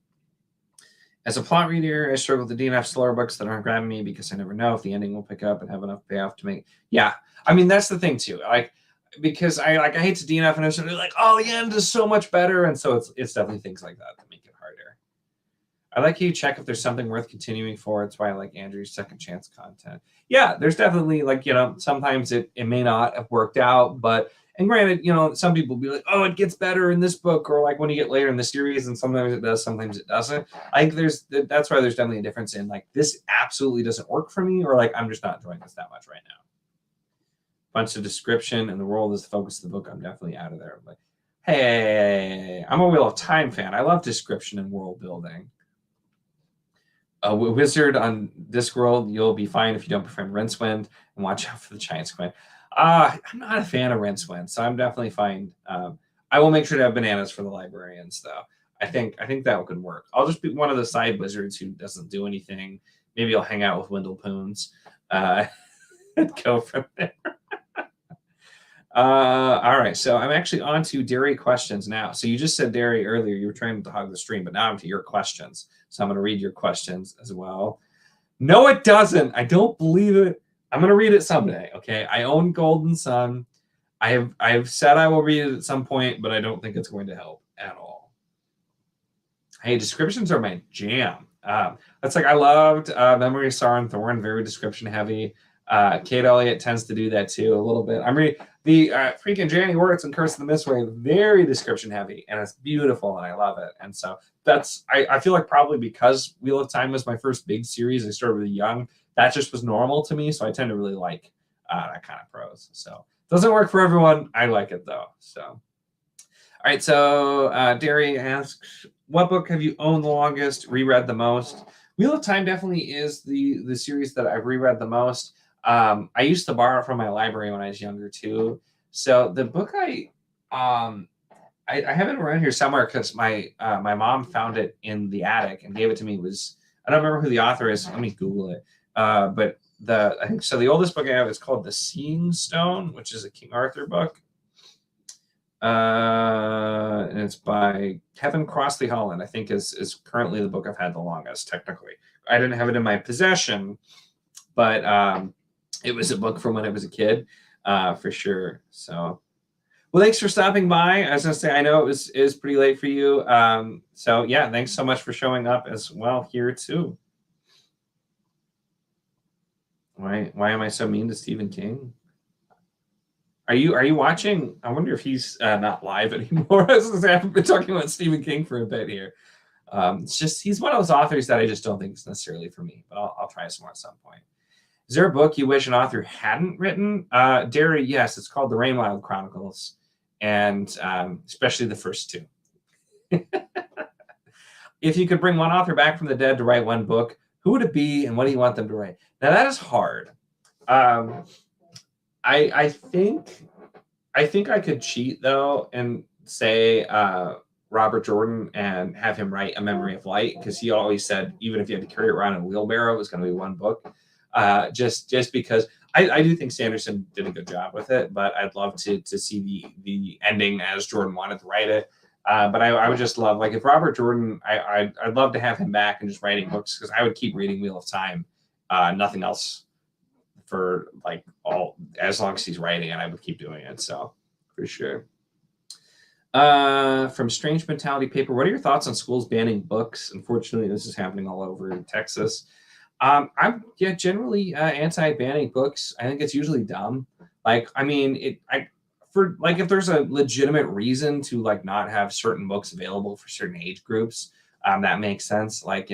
As a plot reader, I struggle to DNF slower books that aren't grabbing me because I never know if the ending will pick up and have enough payoff to make. Yeah, I mean that's the thing too. Because I hate to DNF and I'm like, oh, the end is so much better, and so it's definitely things like that make it harder. I like how you check if there's something worth continuing for. It's why I like Andrew's second chance content. Yeah, there's definitely sometimes it may not have worked out, but and granted, some people will be like, oh, it gets better in this book, or like when you get later in the series, and sometimes it does, sometimes it doesn't. I think that's why there's definitely a difference in like this absolutely doesn't work for me, or like I'm just not enjoying this that much right now. Bunch of description and the world is the focus of the book. I'm definitely out of there. I'm like, hey, I'm a Wheel of Time fan. I love description and world building. A wizard on Discworld, you'll be fine if you don't befriend Rincewind, and watch out for the giant squid. I'm not a fan of Rincewind, so I'm definitely fine. I will make sure to have bananas for the librarians, though. I think that could work. I'll just be one of the side wizards who doesn't do anything. Maybe I'll hang out with Windlepoons and go from there. All right, so I'm actually on to dairy questions now. So you just said dairy earlier. You were trying to hog the stream, but now I'm to your questions. So I'm going to read your questions as well. No, it doesn't. I don't believe it. I'm going to read it someday, okay? I own Golden Sun. I've said I will read it at some point, but I don't think it's going to help at all. Hey, descriptions are my jam. That's like I loved Memory of Sorrow and Thorn, very description heavy. Kate Elliott tends to do that too a little bit. I'm reading the freaking Janie Ortiz and Curse of the Mistway, very description heavy, and it's beautiful, and I love it. And so that's I feel like probably because Wheel of Time was my first big series, I started really young. That just was normal to me, so I tend to really like that kind of prose. So doesn't work for everyone. I like it though. So all right, so Derry asks, what book have you owned the longest, reread the most? Wheel of Time definitely is the series that I've reread the most. I used to borrow from my library when I was younger too. So the book I have it around here somewhere because my mom found it in the attic and gave it to me. Was I don't remember who the author is. Let me Google it. But I think so. The oldest book I have is called The Seeing Stone, which is a King Arthur book. And it's by Kevin Crossley Holland, I think is currently the book I've had the longest, technically. I didn't have it in my possession, but it was a book from when I was a kid, for sure. So, well, thanks for stopping by. I was gonna say, I know it is pretty late for you. So yeah, thanks so much for showing up as well here too. Why am I so mean to Stephen King? Are you watching? I wonder if he's not live anymore. I was gonna say, I haven't been talking about Stephen King for a bit here. It's just he's one of those authors that I just don't think is necessarily for me, but I'll try some more at some point. Is there a book you wish an author hadn't written? Derry, yes, it's called The Rainwild Chronicles, and especially the first two. If you could bring one author back from the dead to write one book, who would it be, and what do you want them to write? Now that is hard. I think I could cheat though and say Robert Jordan and have him write A Memory of Light, because he always said even if you had to carry it around in a wheelbarrow, it was going to be one book. Just because I do think Sanderson did a good job with it, but I'd love to see the ending as Jordan wanted to write it. But I would just love, like, if Robert Jordan, I'd love to have him back and just writing books, because I would keep reading Wheel of Time, nothing else, for like as long as he's writing it, I would keep doing it. So for sure. From Strange Mentality Paper, what are your thoughts on schools banning books? Unfortunately, this is happening all over Texas. I'm generally anti-banning books. I think it's usually dumb. Like, I mean, if there's a legitimate reason to like not have certain books available for certain age groups, that makes sense. Like,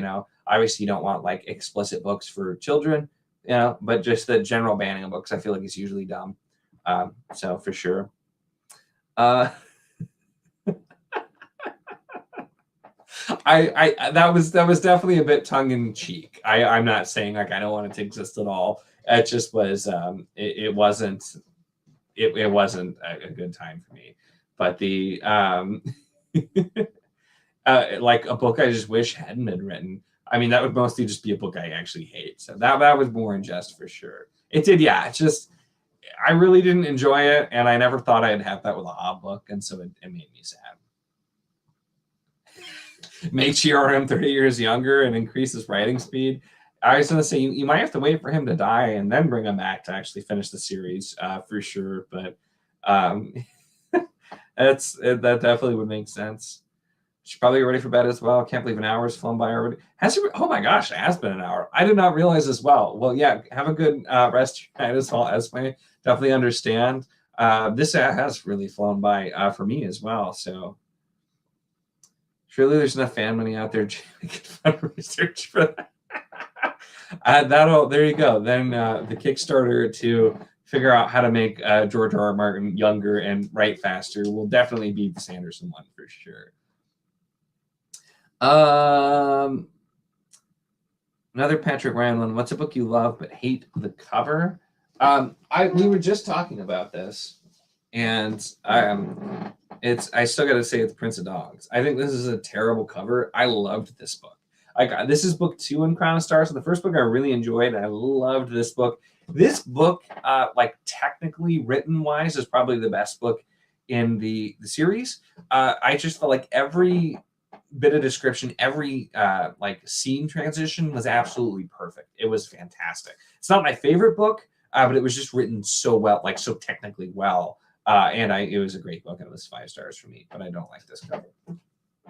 obviously you don't want like explicit books for children, but just the general banning of books, I feel like it's usually dumb. So for sure. That was definitely a bit tongue in cheek. I'm not saying like I don't want it to exist at all. It just was it wasn't a good time for me. But the like a book I just wish hadn't been written. I mean, that would mostly just be a book I actually hate. So that was more in jest for sure. It did, yeah. It's just I really didn't enjoy it, and I never thought I'd have that with a Hobb book, and so it made me sad. Make GRM 30 years younger and increase his writing speed. I was going to say you might have to wait for him to die and then bring him back to actually finish the series, for sure. But that definitely would make sense. She's probably ready for bed as well. Can't believe an hour has flown by already. Oh my gosh, it has been an hour. I did not realize as well. Well, yeah, have a good rest of your night as well, Esme. Definitely understand. This has really flown by for me as well. So surely there's enough fan money out there to fund research for that. There you go. Then the Kickstarter to figure out how to make George R.R. Martin younger and write faster will definitely be the Sanderson one for sure. Another Patrick Ryan one. What's a book you love but hate the cover? We were just talking about this, and I still got to say it's Prince of Dogs. I think this is a terrible cover. I loved this book. This is book 2 in Crown of Stars. So the first book I really enjoyed, and I loved this book. This book, like technically written wise, is probably the best book in the series. I just felt like every bit of description, every like scene transition was absolutely perfect. It was fantastic. It's not my favorite book, but it was just written so well, like so technically well. And it was a great book, and it was 5 stars for me. But I don't like this cover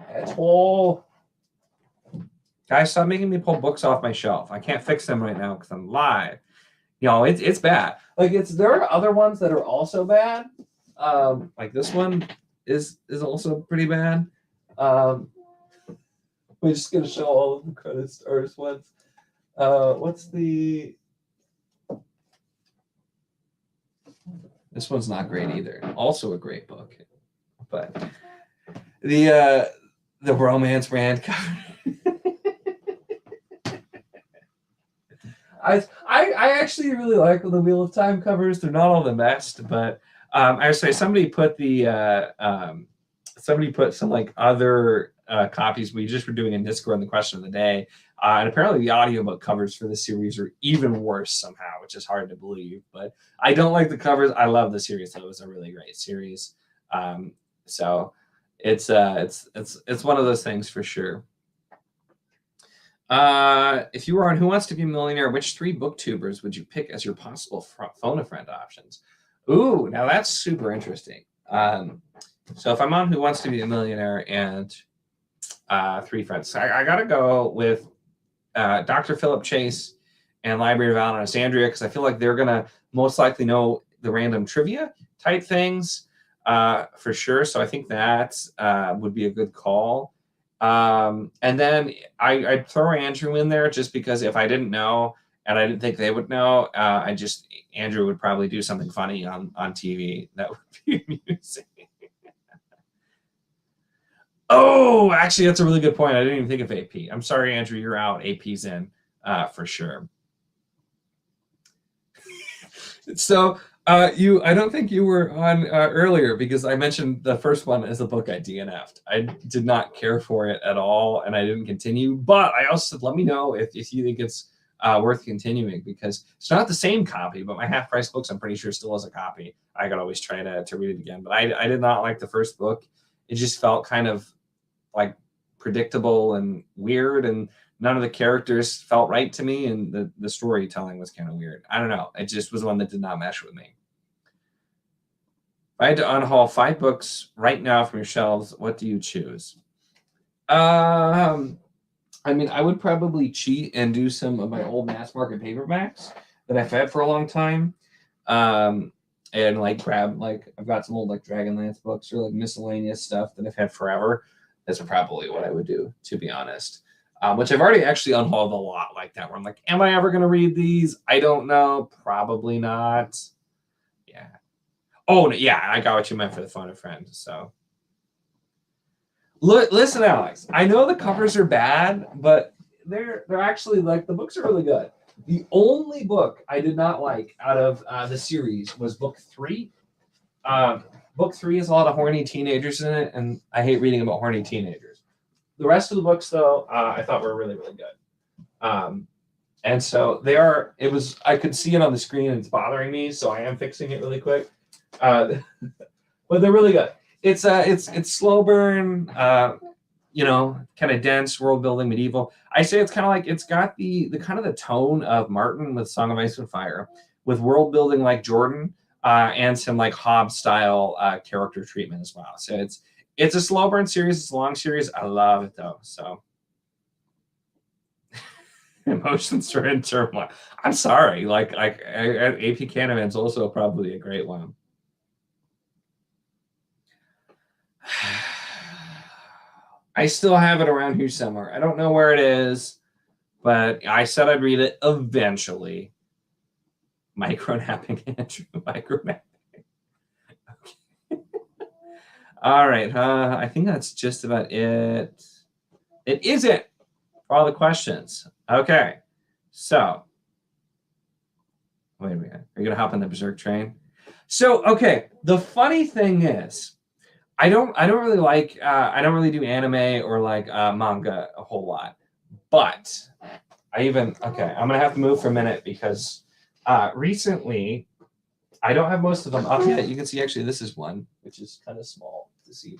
at all. Guys, stop making me pull books off my shelf. I can't fix them right now because I'm live. It's bad. Like there are other ones that are also bad. Like this one is also pretty bad. We're just gonna show all of the credit stars ones. This one's not great either. Also a great book, but the romance brand cover. I actually really like the Wheel of Time covers. They're not all the best, but I would say somebody put some like other copies we just were doing in Discord in the question of the day, and apparently the audiobook covers for the series are even worse somehow, which is hard to believe. But I don't like the covers. I love the series though. It was a really great series. So it's one of those things for sure. If you were on Who Wants to Be a Millionaire, which 3 booktubers would you pick as your possible phone a friend options? Ooh, now that's super interesting. So if I'm on Who Wants to Be a Millionaire and 3 friends, I gotta go with Dr. Philip Chase and Library of Alexandria because I feel like they're gonna most likely know the random trivia type things for sure. So I think that would be a good call. And then I'd throw Andrew in there just because if I didn't know and I didn't think they would know, Andrew would probably do something funny on TV that would be amusing. Oh, actually, that's a really good point. I didn't even think of AP. I'm sorry, Andrew, you're out. AP's in for sure. So I don't think you were on earlier because I mentioned the first one as a book I DNF'd. I did not care for it at all, and I didn't continue. But I also said, let me know if you think it's worth continuing because it's not the same copy, but my half-price books I'm pretty sure still has a copy. I could always try to read it again. But I did not like the first book. It just felt kind of like predictable and weird, and none of the characters felt right to me, and the storytelling was kind of weird. I don't know. It just was one that did not mesh with me. If I had to unhaul 5 books right now from your shelves, what do you choose? I mean, I would probably cheat and do some of my old mass market paperbacks that I've had for a long time. And like grab, like I've got some old like Dragonlance books or like miscellaneous stuff that I've had forever. That's probably what I would do, to be honest. Which I've already actually unhauled a lot like that, where I'm like, am I ever going to read these? I don't know. Probably not. Yeah. Oh, yeah, I got what you meant for the phone a friend. So, listen, Alex, I know the covers are bad, but they're actually like the books are really good. The only book I did not like out of the series was book 3. Book 3 has a lot of horny teenagers in it, and I hate reading about horny teenagers. The rest of the books, though, I thought were really, really good. And so I could see it on the screen, and it's bothering me, so I am fixing it really quick. But they're really good. It's slow burn, kind of dense, world building, medieval. I say it's kind of like it's got the kind of the tone of Martin with Song of Ice and Fire, with world building like Jordan, and some like Hobbes style character treatment as well. So it's a slow burn series. It's a long series. I love it though. So emotions are in turmoil. I'm sorry. Like AP Canavan's also probably a great one. I still have it around here somewhere. I don't know where it is, but I said I'd read it eventually. Micronapping, Andrew. Micronapping. Okay. All right. I think that's just about it. It isn't for all the questions. Okay. So, wait a minute. Are you going to hop on the Berserk train? So, okay. The funny thing is, I don't really like I don't really do anime or like manga a whole lot, but I'm gonna have to move for a minute because recently I don't have most of them up yet. You can see actually this is one which is kind of small to see.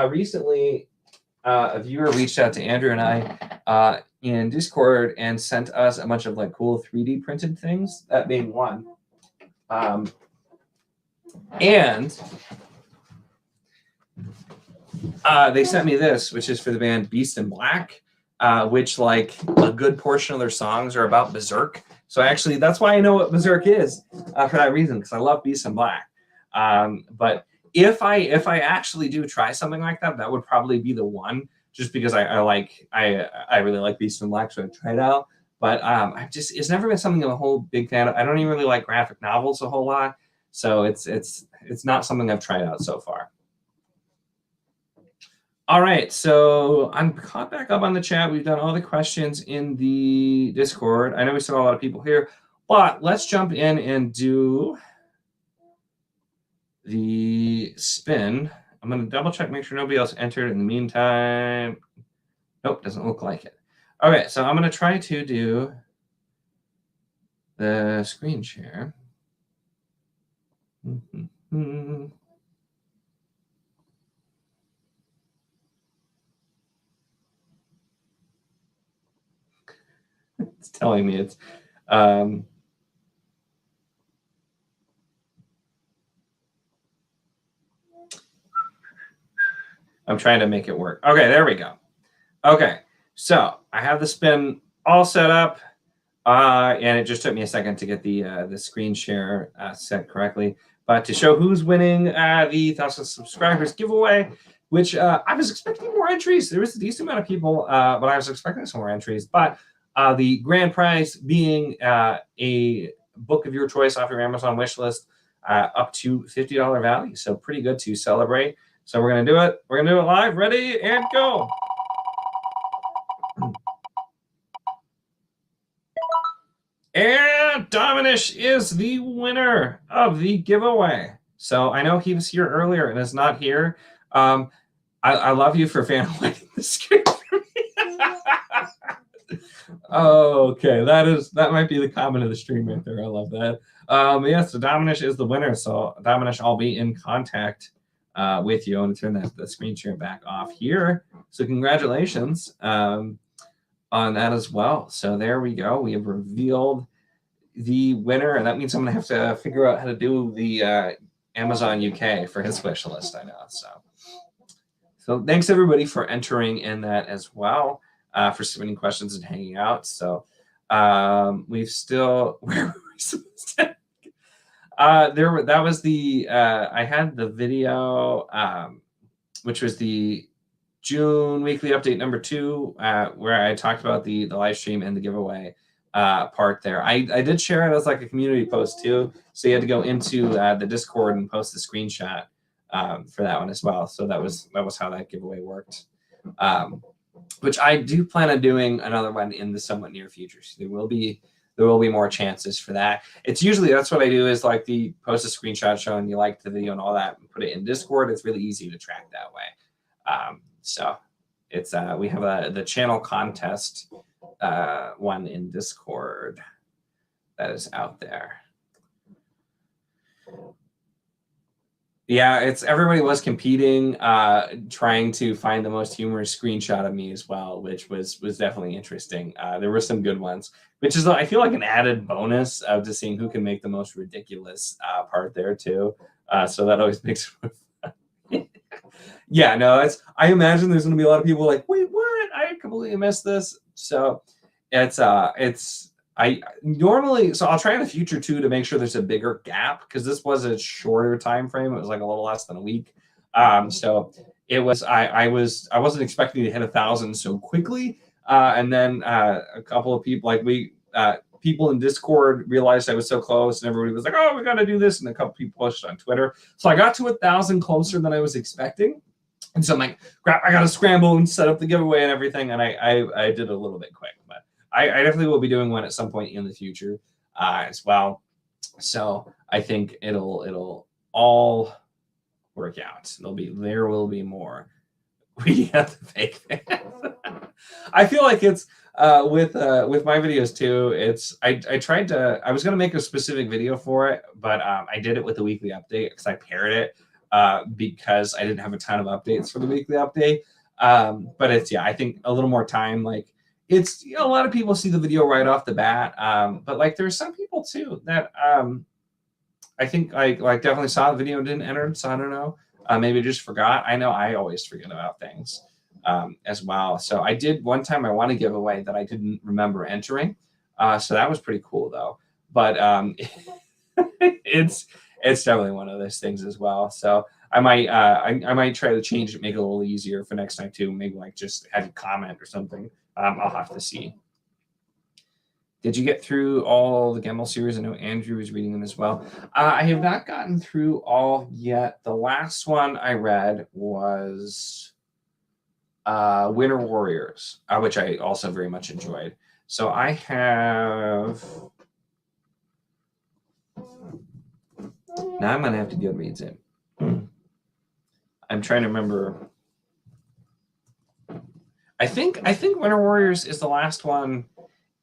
Recently a viewer reached out to Andrew and I in Discord and sent us a bunch of like cool 3D printed things, that being one, and they sent me this, which is for the band Beast in Black. which like a good portion of their songs are about Berserk. So actually, that's why I know what Berserk is for that reason, because I love Beast in Black. But if I actually do try something like that, that would probably be the one, just because I really like Beast in Black, so I try it out. But it's never been something I'm a whole big fan of. I don't even really like graphic novels a whole lot, so it's not something I've tried out so far. All right, so I'm caught back up on the chat. We've done all the questions in the Discord. I know we saw a lot of people here, but let's jump in and do the spin. I'm going to double check, make sure nobody else entered in the meantime. Nope, doesn't look like it. Okay, so I'm going to try to do the screen share. It's telling me it's I'm trying to make it work. Okay, there we go. Okay, so I have the spin all set up, and it just took me a second to get the screen share set correctly. But to show who's winning the 1,000 subscribers giveaway, which I was expecting more entries. There was a decent amount of people, but I was expecting some more entries. But the grand prize being a book of your choice off your Amazon wish list, up to $50 value. So pretty good to celebrate. So we're going to do it. We're going to do it live. Ready and go. And Dominish is the winner of the giveaway. So I know he was here earlier and is not here. I love you for fan lighting the screen for me. Okay, that might be the comment of the stream right there. I love that. So Dominish is the winner. So Dominish, I'll be in contact with you. I want to turn the screen share back off here. So congratulations on that as well. So there we go. We have revealed the winner, and that means I'm gonna have to figure out how to do the Amazon UK for his wish list. I know. So thanks everybody for entering in that as well, for submitting questions and hanging out. So we've still where were we supposed to? That was the I had the video, which was the June weekly update number 2, where I talked about the live stream and the giveaway part there. I did share it as like a community post too, so you had to go into the Discord and post the screenshot for that one as well. So that was how that giveaway worked. Which I do plan on doing another one in the somewhat near future. So there will be more chances for that. It's usually, that's what I do, is like the post a screenshot showing you liked the video and all that, and put it in Discord. It's really easy to track that way. So it's we have the channel contest one in Discord that is out there. Yeah, everybody was competing, trying to find the most humorous screenshot of me as well, which was definitely interesting. There were some good ones, which is, I feel like, an added bonus of just seeing who can make the most ridiculous part there too. So that always makes it fun. Yeah, no, I imagine there's going to be a lot of people like, wait, what? I completely missed this. So I normally, so I'll try in the future too to make sure there's a bigger gap, because this was a shorter time frame. It was like a little less than a week. So it was, I wasn't expecting to hit 1,000 so quickly. And then a couple of people, people in Discord realized I was so close, and everybody was like, oh, we got to do this. And a couple people pushed on Twitter. So I got to 1,000 closer than I was expecting. And so I'm like, crap, I got to scramble and set up the giveaway and everything. And I did it a little bit quick, but I definitely will be doing one at some point in the future as well. So I think it'll all work out. There will be more. We have the fake fans. I feel like it's with my videos too. I was gonna make a specific video for it, but I did it with the weekly update because I paired it because I didn't have a ton of updates for the weekly update. But I think a little more time, like. It's, a lot of people see the video right off the bat, but like there's some people too that I think like definitely saw the video and didn't enter, so I don't know. Maybe just forgot. I know I always forget about things. as well. So I did one time I want to give away that I didn't remember entering. So that was pretty cool though. But it's definitely one of those things as well. So I might I might try to change it, make it a little easier for next time too. Maybe like just have you comment or something. I'll have to see. Did you get through all the Gemmel series? I know Andrew is reading them as well. I have not gotten through all yet. The last one I read was Winter Warriors, which I also very much enjoyed. So I have... Now I'm going to have to Goodreads it. I'm trying to remember. I think Winter Warriors is the last one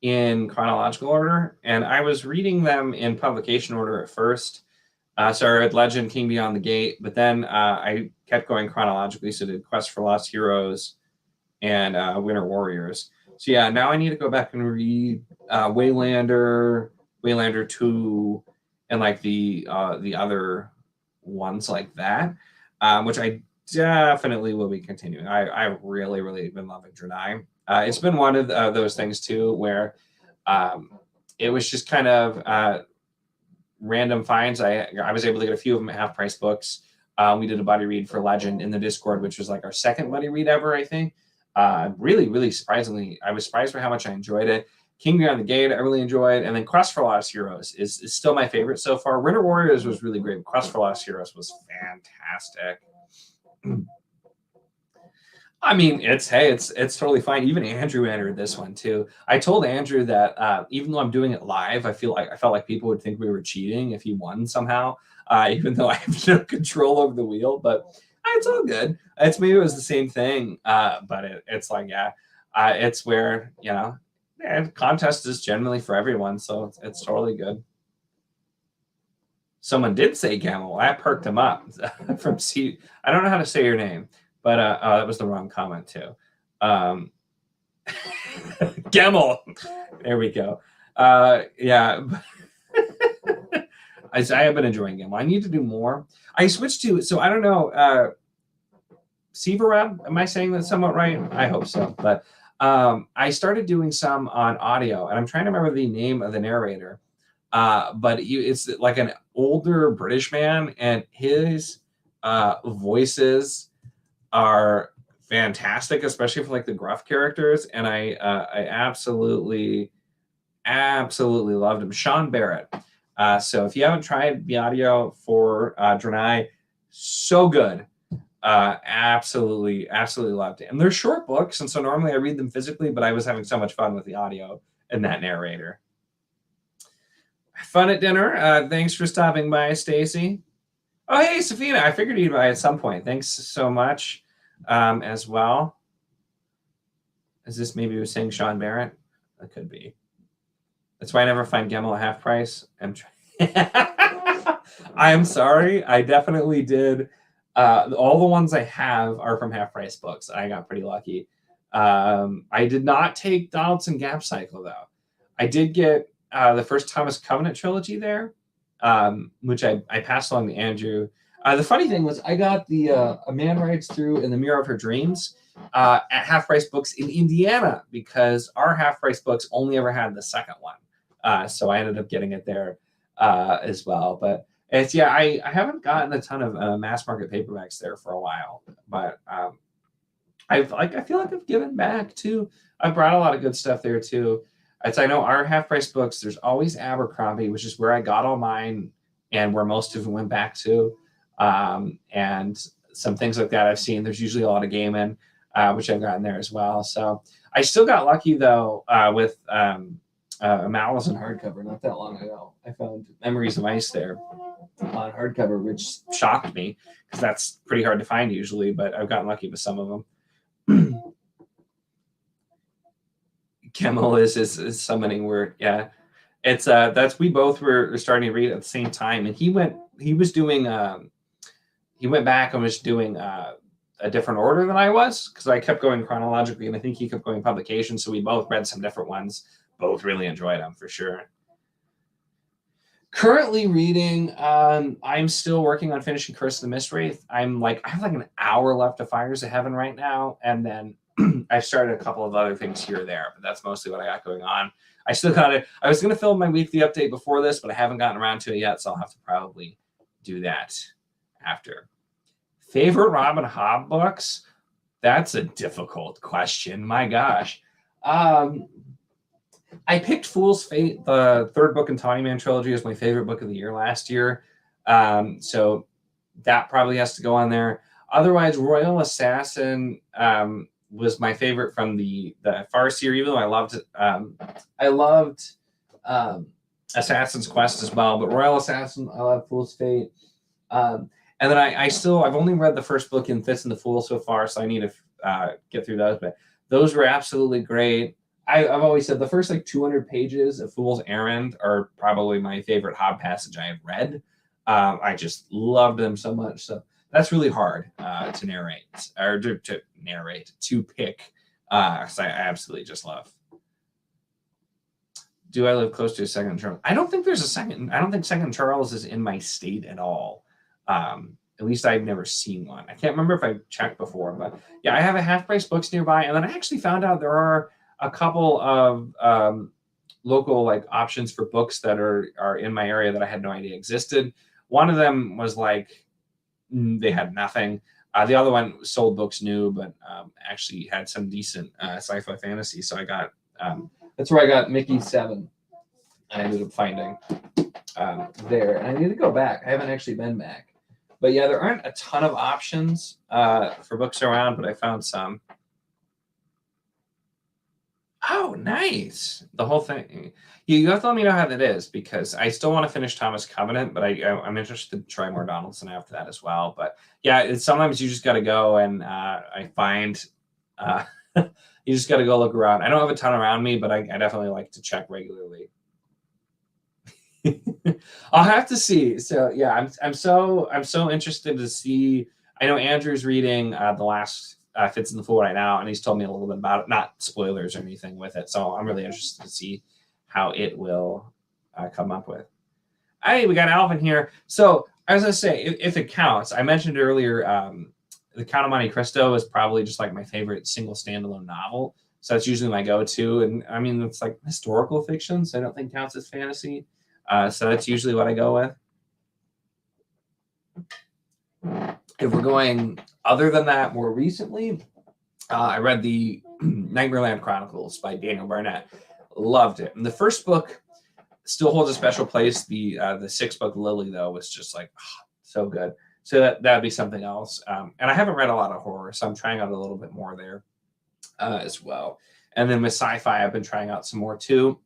in chronological order, and I was reading them in publication order at first. So I read Legend, King Beyond the Gate, but then I kept going chronologically. So did Quest for Lost Heroes and Winter Warriors. So yeah, now I need to go back and read Waylander 2, and like the other ones like that, which I definitely will be continuing. I really been loving Drenai. It's been one of those things too where it was just kind of random finds. I was able to get a few of them at Half Price Books. We did a buddy read for Legend in the Discord, which was like our second buddy read ever, I think. Really surprisingly, I was surprised by how much I enjoyed it. King Beyond the Gate, I really enjoyed. And then Quest for Lost Heroes is still my favorite so far. Winter Warriors was really great. Quest for Lost Heroes was fantastic. I mean, it's totally fine. Even Andrew entered this one too. I told Andrew that even though I'm doing it live, I felt like people would think we were cheating if he won somehow, even though I have no control over the wheel. But it's all good. It's maybe it was the same thing, but it's like it's where contest is generally for everyone, so it's totally good. Someone did say Gamel. I perked him up from C. I don't know how to say your name, but that was the wrong comment too. Gamel. There we go. Yeah. I have been enjoying Gamel. I need to do more. I switched to, so I don't know, Severab, am I saying that somewhat right? I hope so. But I started doing some on audio, and I'm trying to remember the name of the narrator. But it's like an older British man, and his voices are fantastic, especially for like the gruff characters. And I absolutely loved him. Sean Barrett. So if you haven't tried the audio for Drenai, so good. Absolutely loved it. And they're short books, and so normally I read them physically, but I was having so much fun with the audio and that narrator. Fun at dinner. Thanks for stopping by, Stacy. Oh, hey, Safina. I figured you'd by at some point. Thanks so much as well. Is this maybe was saying Sean Barrett? That could be. That's why I never find Gemmel at half price. I am sorry. I definitely did. All the ones I have are from Half Price Books. I got pretty lucky. I did not take Donaldson Gap Cycle, though. I did get the first Thomas Covenant trilogy there, which I passed along to Andrew. The funny thing was I got the A Man Rides Through in the Mirror of Her Dreams at Half Price Books in Indiana, because our Half Price Books only ever had the second one. So I ended up getting it there as well. But it's, I haven't gotten a ton of mass market paperbacks there for a while, but I feel like I've given back too. I brought a lot of good stuff there too. As I know, our Half Price Books, there's always Abercrombie, which is where I got all mine and where most of them went back to, and some things like that I've seen. There's usually a lot of Gaiman, which I've gotten there as well. So I still got lucky though with Malice and hardcover not that long ago. I found Memories of Ice there on hardcover, which shocked me because that's pretty hard to find usually, but I've gotten lucky with some of them. Camel is summoning word. Yeah, it's that's we both were starting to read at the same time, and he went back and was doing a different order than I was, because I kept going chronologically, and I think he kept going publication. So we both read some different ones. Both really enjoyed them for sure. Currently reading, I'm still working on finishing Curse of the Mistwraith. I have like an hour left of Fires of Heaven right now, and then I've started a couple of other things here or there, but that's mostly what I got going on. I still got it. I was going to film my weekly update before this, but I haven't gotten around to it yet, so I'll have to probably do that after. Favorite Robin Hobb books? That's a difficult question. My gosh. I picked Fool's Fate, the third book in Tawny Man Trilogy, as my favorite book of the year last year. So that probably has to go on there. Otherwise, Royal Assassin was my favorite from the Farseer, even though I loved Assassin's Quest as well. But Royal Assassin, I love Fool's Fate. And then I've only read the first book in Fitz and the Fool so far, so I need to get through those. But those were absolutely great. I've always said the first 200 pages of Fool's Errand are probably my favorite Hobb passage I have read. I just loved them so much. So that's really hard to narrate or to pick. Because I absolutely just love. Do I live close to a Second Charles? I don't think there's a second. I don't think Second Charles is in my state at all. At least I've never seen one. I can't remember if I checked before, but yeah, I have a Half Price Books nearby, and then I actually found out there are a couple of local options for books that are in my area that I had no idea existed. One of them was they had nothing. The other one sold books new, but actually had some decent sci-fi fantasy. So I got that's where I got Mickey 7. I ended up finding there, and I need to go back. I haven't actually been back, but yeah, there aren't a ton of options for books around, but I found some. Oh, nice. The whole thing. You have to let me know how that is, because I still want to finish Thomas Covenant, but I'm interested to try more Donaldson after that as well. But yeah, sometimes you just got to go, and I find you just got to go look around. I don't have a ton around me, but I definitely like to check regularly. I'll have to see. So yeah, I'm so interested to see. I know Andrew's reading the last Fitz in the Fool right now, and he's told me a little bit about it, not spoilers or anything with it. So I'm really interested to see how it will come up with. Hey, we got Alvin here. So as I say, if it counts, I mentioned earlier, The Count of Monte Cristo is probably just my favorite single standalone novel. So that's usually my go-to. And I mean, it's historical fiction, so I don't think counts as fantasy. So that's usually what I go with. If we're going other than that, more recently, I read the Nightmareland Chronicles by Daniel Barnett. Loved it. And the first book still holds a special place. The sixth book, Lily, though, was just so good. So that'd be something else. And I haven't read a lot of horror, so I'm trying out a little bit more there as well. And then with sci-fi, I've been trying out some more too,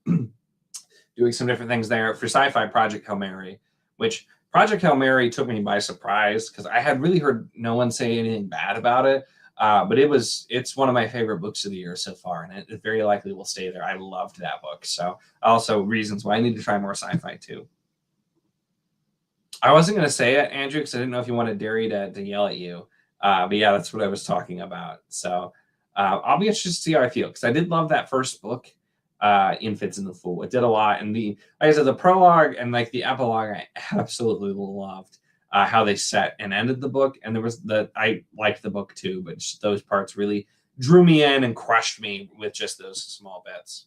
doing some different things there. For sci-fi, Project Hail Mary, which Project Hail Mary took me by surprise because I had really heard no one say anything bad about it. But it's one of my favorite books of the year so far, and it very likely will stay there. I loved that book. So also reasons why I need to try more sci-fi too. I wasn't going to say it, Andrew, because I didn't know if you wanted Derry to yell at you. But yeah, that's what I was talking about. So I'll be interested to see how I feel, because I did love that first book in Fitz and the Fool. It did a lot. And like I said, the prologue and the epilogue, I absolutely loved how they set and ended the book. And I liked the book too, but just those parts really drew me in and crushed me with just those small bits.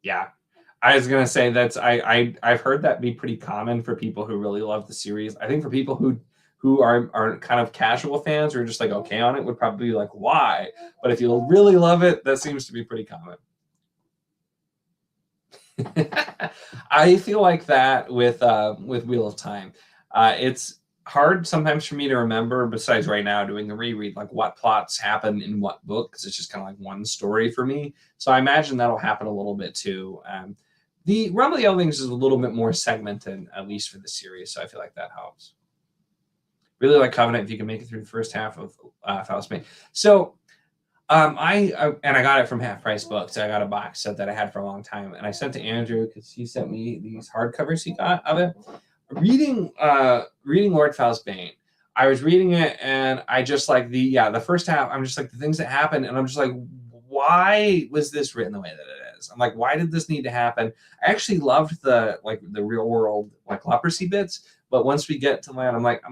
Yeah. I was gonna say I've heard that be pretty common for people who really love the series. I think for people who are kind of casual fans or just okay on it would probably be why? But if you really love it, that seems to be pretty common. I feel like that with Wheel of Time. It's hard sometimes for me to remember, besides right now doing the reread, what plots happen in what book, because it's just kind of one story for me. So I imagine that'll happen a little bit too. The Realm of the Eldlings is a little bit more segmented, at least for the series, so I feel like that helps. Really like Covenant if you can make it through the first half of Faust Bane. So I got it from Half Price Books. I got a box set that I had for a long time, and I sent to Andrew because he sent me these hardcovers he got of it. Reading Lord Faust Bane, I was reading it, and I just the first half. I'm just the things that happen, and I'm just why was this written the way that it is? pages. I'm like, why did this need to happen? I actually loved the real world like leprosy bits, but once we get to land, I'm like,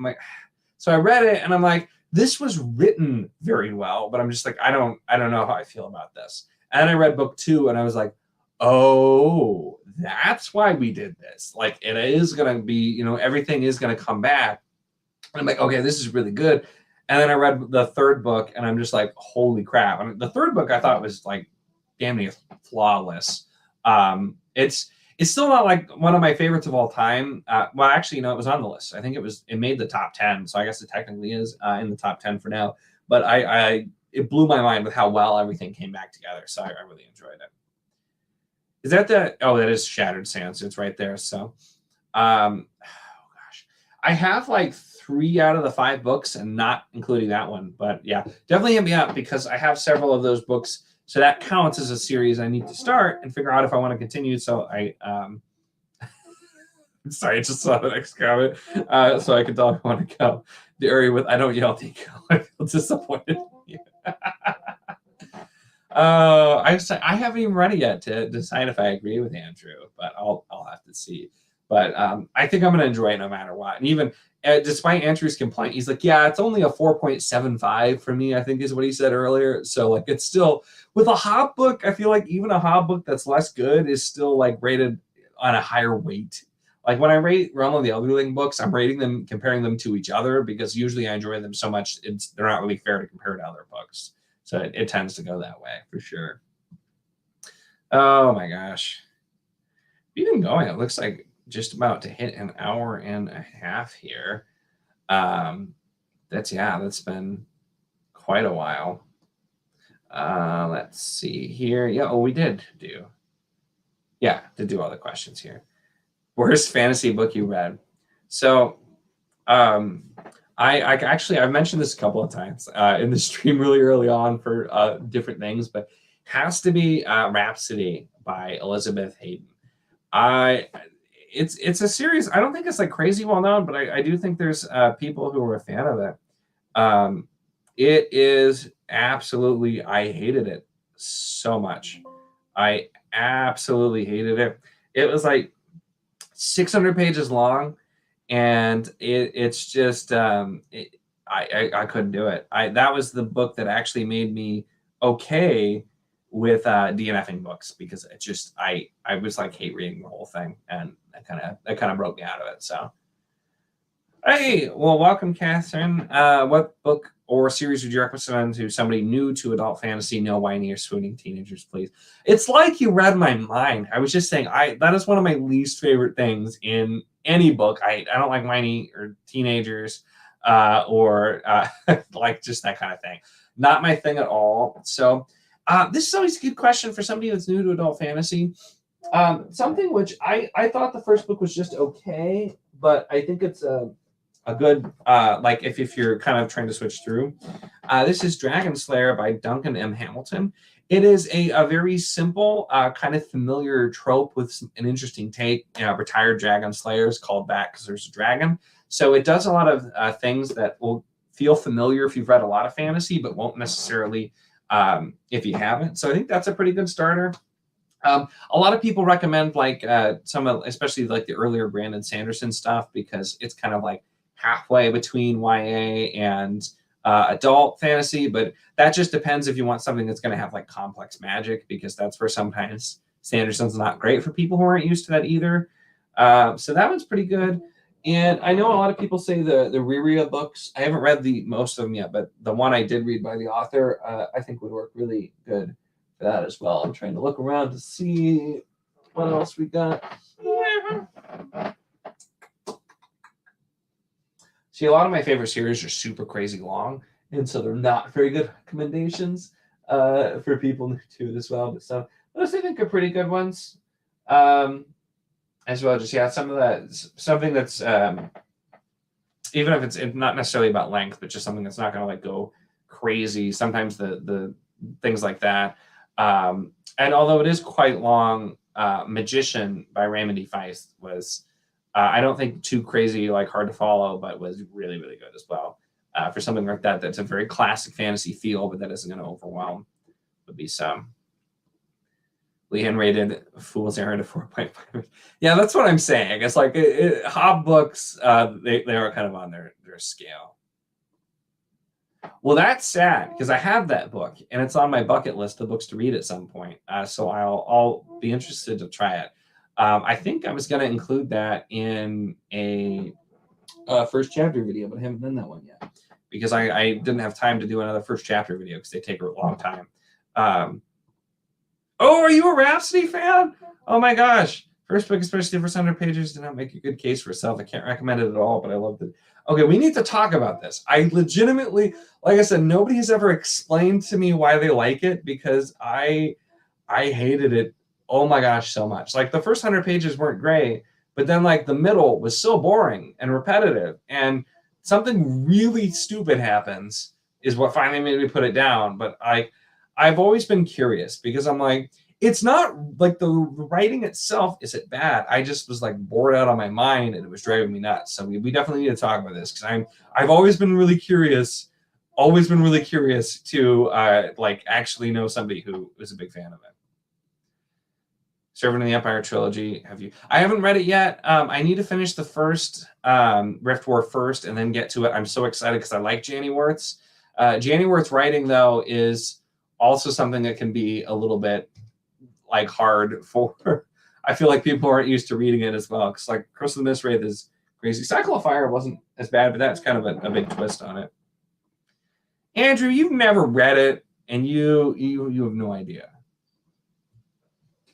so I read it and I'm like, this was written very well, but I'm just like, I don't know how I feel about this. And I read book 2 and I was like, oh, that's why we did this. Like, it is going to be, you know, everything is going to come back. And I'm like, okay, this is really good. And then I read the 3rd book and I'm just like, holy crap. And the 3rd book I thought was like damn near flawless. It's still not like one of my favorites of all time. Well, actually, you know, it was on the list. I think it made the top 10. So I guess it technically is in the top 10 for now. But it blew my mind with how well everything came back together. So I really enjoyed it. Is that that is Shattered Sands. It's right there. So, oh gosh, I have like 3 out of the 5 books and not including that one. But yeah, definitely hit me up because I have several of those books. So that counts as a series I need to start and figure out if I want to continue. So sorry, I just saw the next comment. So I can tell if I want to go. The area with I don't yell Nico. I feel disappointed. I haven't even read it yet to decide if I agree with Andrew, but I'll have to see. But I think I'm going to enjoy it no matter what. And even despite Andrew's complaint, he's like, yeah, it's only a 4.75 for me, I think is what he said earlier. So like, it's still with a Hobb book. I feel like even a Hobb book that's less good is still like rated on a higher weight. Like when I rate Realm of the Elderling books, I'm rating them, comparing them to each other because usually I enjoy them so much. They're not really fair to compare to other books. So it tends to go that way for sure. Oh my gosh. We've been going. It looks like just about to hit an hour and a half here. That's been quite a while. Let's see here. Yeah, we did do. Yeah, to do all the questions here. Worst fantasy book you read? So, I've mentioned this a couple of times in the stream really early on for different things, but has to be Rhapsody by Elizabeth Hayden. It's a series. I don't think it's like crazy well known, but I do think there's people who are a fan of it. It is absolutely. I hated it so much. I absolutely hated it. It was like 600 pages long, and it's just I couldn't do it. That was the book that actually made me okay with DNFing books because it just I was like hate reading the whole thing, and that kind of broke me out of it. So hey, well, welcome, Catherine. What book or series would you recommend to somebody new to adult fantasy? No whiny or swooning teenagers, please. It's like you read my mind. I was just saying, that is one of my least favorite things in any book. I don't like whiny or teenagers or like just that kind of thing. Not my thing at all. So this is always a good question for somebody that's new to adult fantasy. Something which I thought the first book was just okay, but I think it's a good like if you're kind of trying to switch through. This is Dragon Slayer by Duncan M. Hamilton. It is a very simple, kind of familiar trope with an interesting take. Retired dragon slayers called back because there's a dragon. So it does a lot of things that will feel familiar if you've read a lot of fantasy, but won't necessarily if you haven't. So I think that's a pretty good starter. A lot of people recommend like some of, especially like the earlier Brandon Sanderson stuff, because it's kind of like halfway between YA and adult fantasy, but that just depends if you want something that's going to have like complex magic, because that's where sometimes Sanderson's not great for people who aren't used to that either. So that one's pretty good. And I know a lot of people say the Riria books. I haven't read most of them yet, but the one I did read by the author, I think would work really good for that as well. I'm trying to look around to see what else we got. See, a lot of my favorite series are super crazy long, and so they're not very good recommendations for people new to it as well. But some those I think are pretty good ones. As well, just some of that, something that's even if it's not necessarily about length, but just something that's not going to like go crazy. Sometimes the things like that. And although it is quite long, Magician by Raymond E. Feist was. I don't think too crazy, like hard to follow, but was really, really good as well. For something like that, that's a very classic fantasy feel, but that isn't going to overwhelm, would be some. Leanne rated Fool's Errand a 4.5. Yeah, that's what I'm saying. It's like Hobb books, they are kind of on their scale. Well, that's sad because I have that book and it's on my bucket list of books to read at some point. So I'll be interested to try it. I think I was going to include that in a first chapter video, but I haven't done that one yet because I didn't have time to do another first chapter video because they take a long time. Oh, are you a Rhapsody fan? Oh my gosh. First book, especially the first 100 pages, did not make a good case for itself. I can't recommend it at all, but I loved it. Okay, we need to talk about this. I legitimately, like I said, nobody has ever explained to me why they like it because I hated it. Oh my gosh, so much. Like the first 100 pages weren't great, but then like the middle was so boring and repetitive, and something really stupid happens is what finally made me put it down. But I've always been curious because I'm like, it's not like the writing itself isn't bad. I just was like bored out of my mind and it was driving me nuts. So we definitely need to talk about this because I've always been really curious, to like actually know somebody who is a big fan of it. Servant of the Empire trilogy. I haven't read it yet. I need to finish the first Rift War first and then get to it. I'm so excited because I like Janny Worth's. Janny Worth's writing though is also something that can be a little bit like hard for, I feel like people aren't used to reading it as well. Because like Curse of the Mistwraith is crazy. Cycle of Fire wasn't as bad, but that's kind of a big twist on it. Andrew, you've never read it, and you have no idea.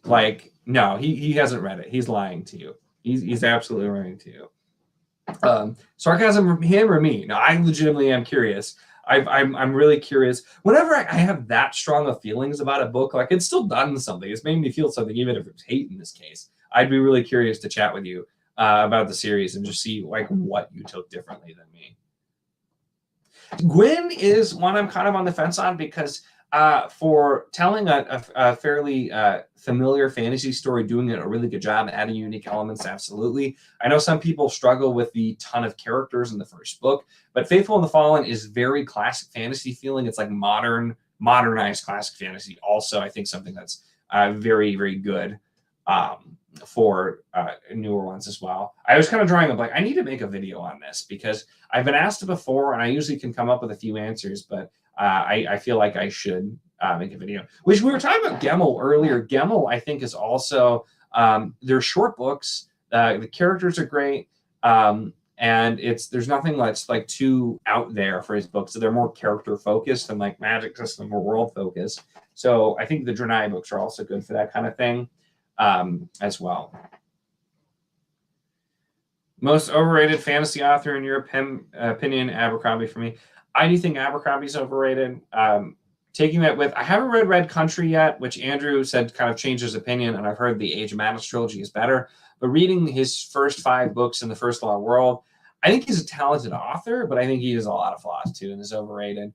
Like, no, he hasn't read it. He's lying to you. He's absolutely lying to you. Sarcasm, him or me? No, I legitimately am curious. I'm really curious. Whenever I have that strong of feelings about a book, like it's still done something. It's made me feel something, even if it's hate in this case. I'd be really curious to chat with you about the series and just see like what you took differently than me. Gwyn is one I'm kind of on the fence on because for telling a fairly familiar fantasy story, doing a really good job, adding unique elements, absolutely. I know some people struggle with the ton of characters in the first book, but Faithful and the Fallen is very classic fantasy feeling. It's like modernized classic fantasy. Also, I think something that's very, very good for newer ones as well. I was kind of drawing up like, I need to make a video on this because I've been asked it before and I usually can come up with a few answers, but I feel like I should make a video. Which we were talking about Gemmel earlier. Gemmel, I think, is also, they're short books. The characters are great. And there's nothing that's like too out there for his books. So they're more character focused and like magic system or world focused. So I think the Draenei books are also good for that kind of thing as well. Most overrated fantasy author in your opinion, Abercrombie for me. I do think Abercrombie's overrated. Taking that with, I haven't read Red Country yet, which Andrew said kind of changed his opinion, and I've heard the Age of Madness trilogy is better. But reading his first 5 books in the First Law World, I think he's a talented author, but I think he has a lot of flaws too and is overrated.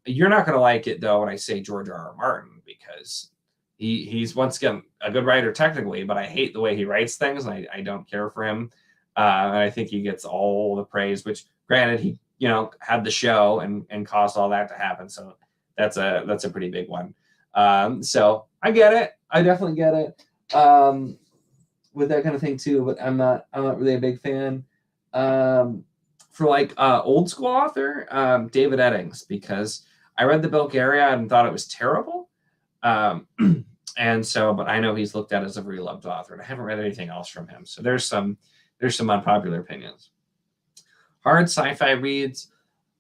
You're not going to like it, though, when I say George R.R. Martin, because he's, once again, a good writer technically, but I hate the way he writes things, and I don't care for him. And I think he gets all the praise, which, granted, he had the show and caused all that to happen. So that's a pretty big one. So I get it. I definitely get it with that kind of thing too. But I'm not really a big fan for like old school author David Eddings, because I read the Bulgaria and thought it was terrible. And so, but I know he's looked at as a very loved author, and I haven't read anything else from him. So there's some unpopular opinions. Hard sci-fi reads.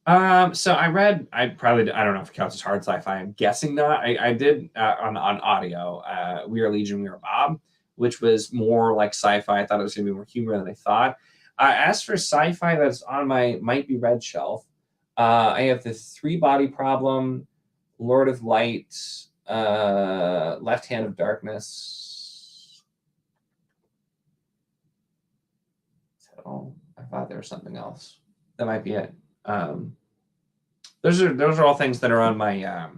So I don't know if it counts as hard sci-fi. I'm guessing not. I did on audio, We Are Legion, We Are Bob, which was more like sci-fi. I thought it was going to be more humor than I thought. As for sci-fi that's on my might be read shelf, I have the 3 Body Problem, Lord of Light, Left Hand of Darkness. Is that all? I thought there was something else. That might be it. Those are all things that are on my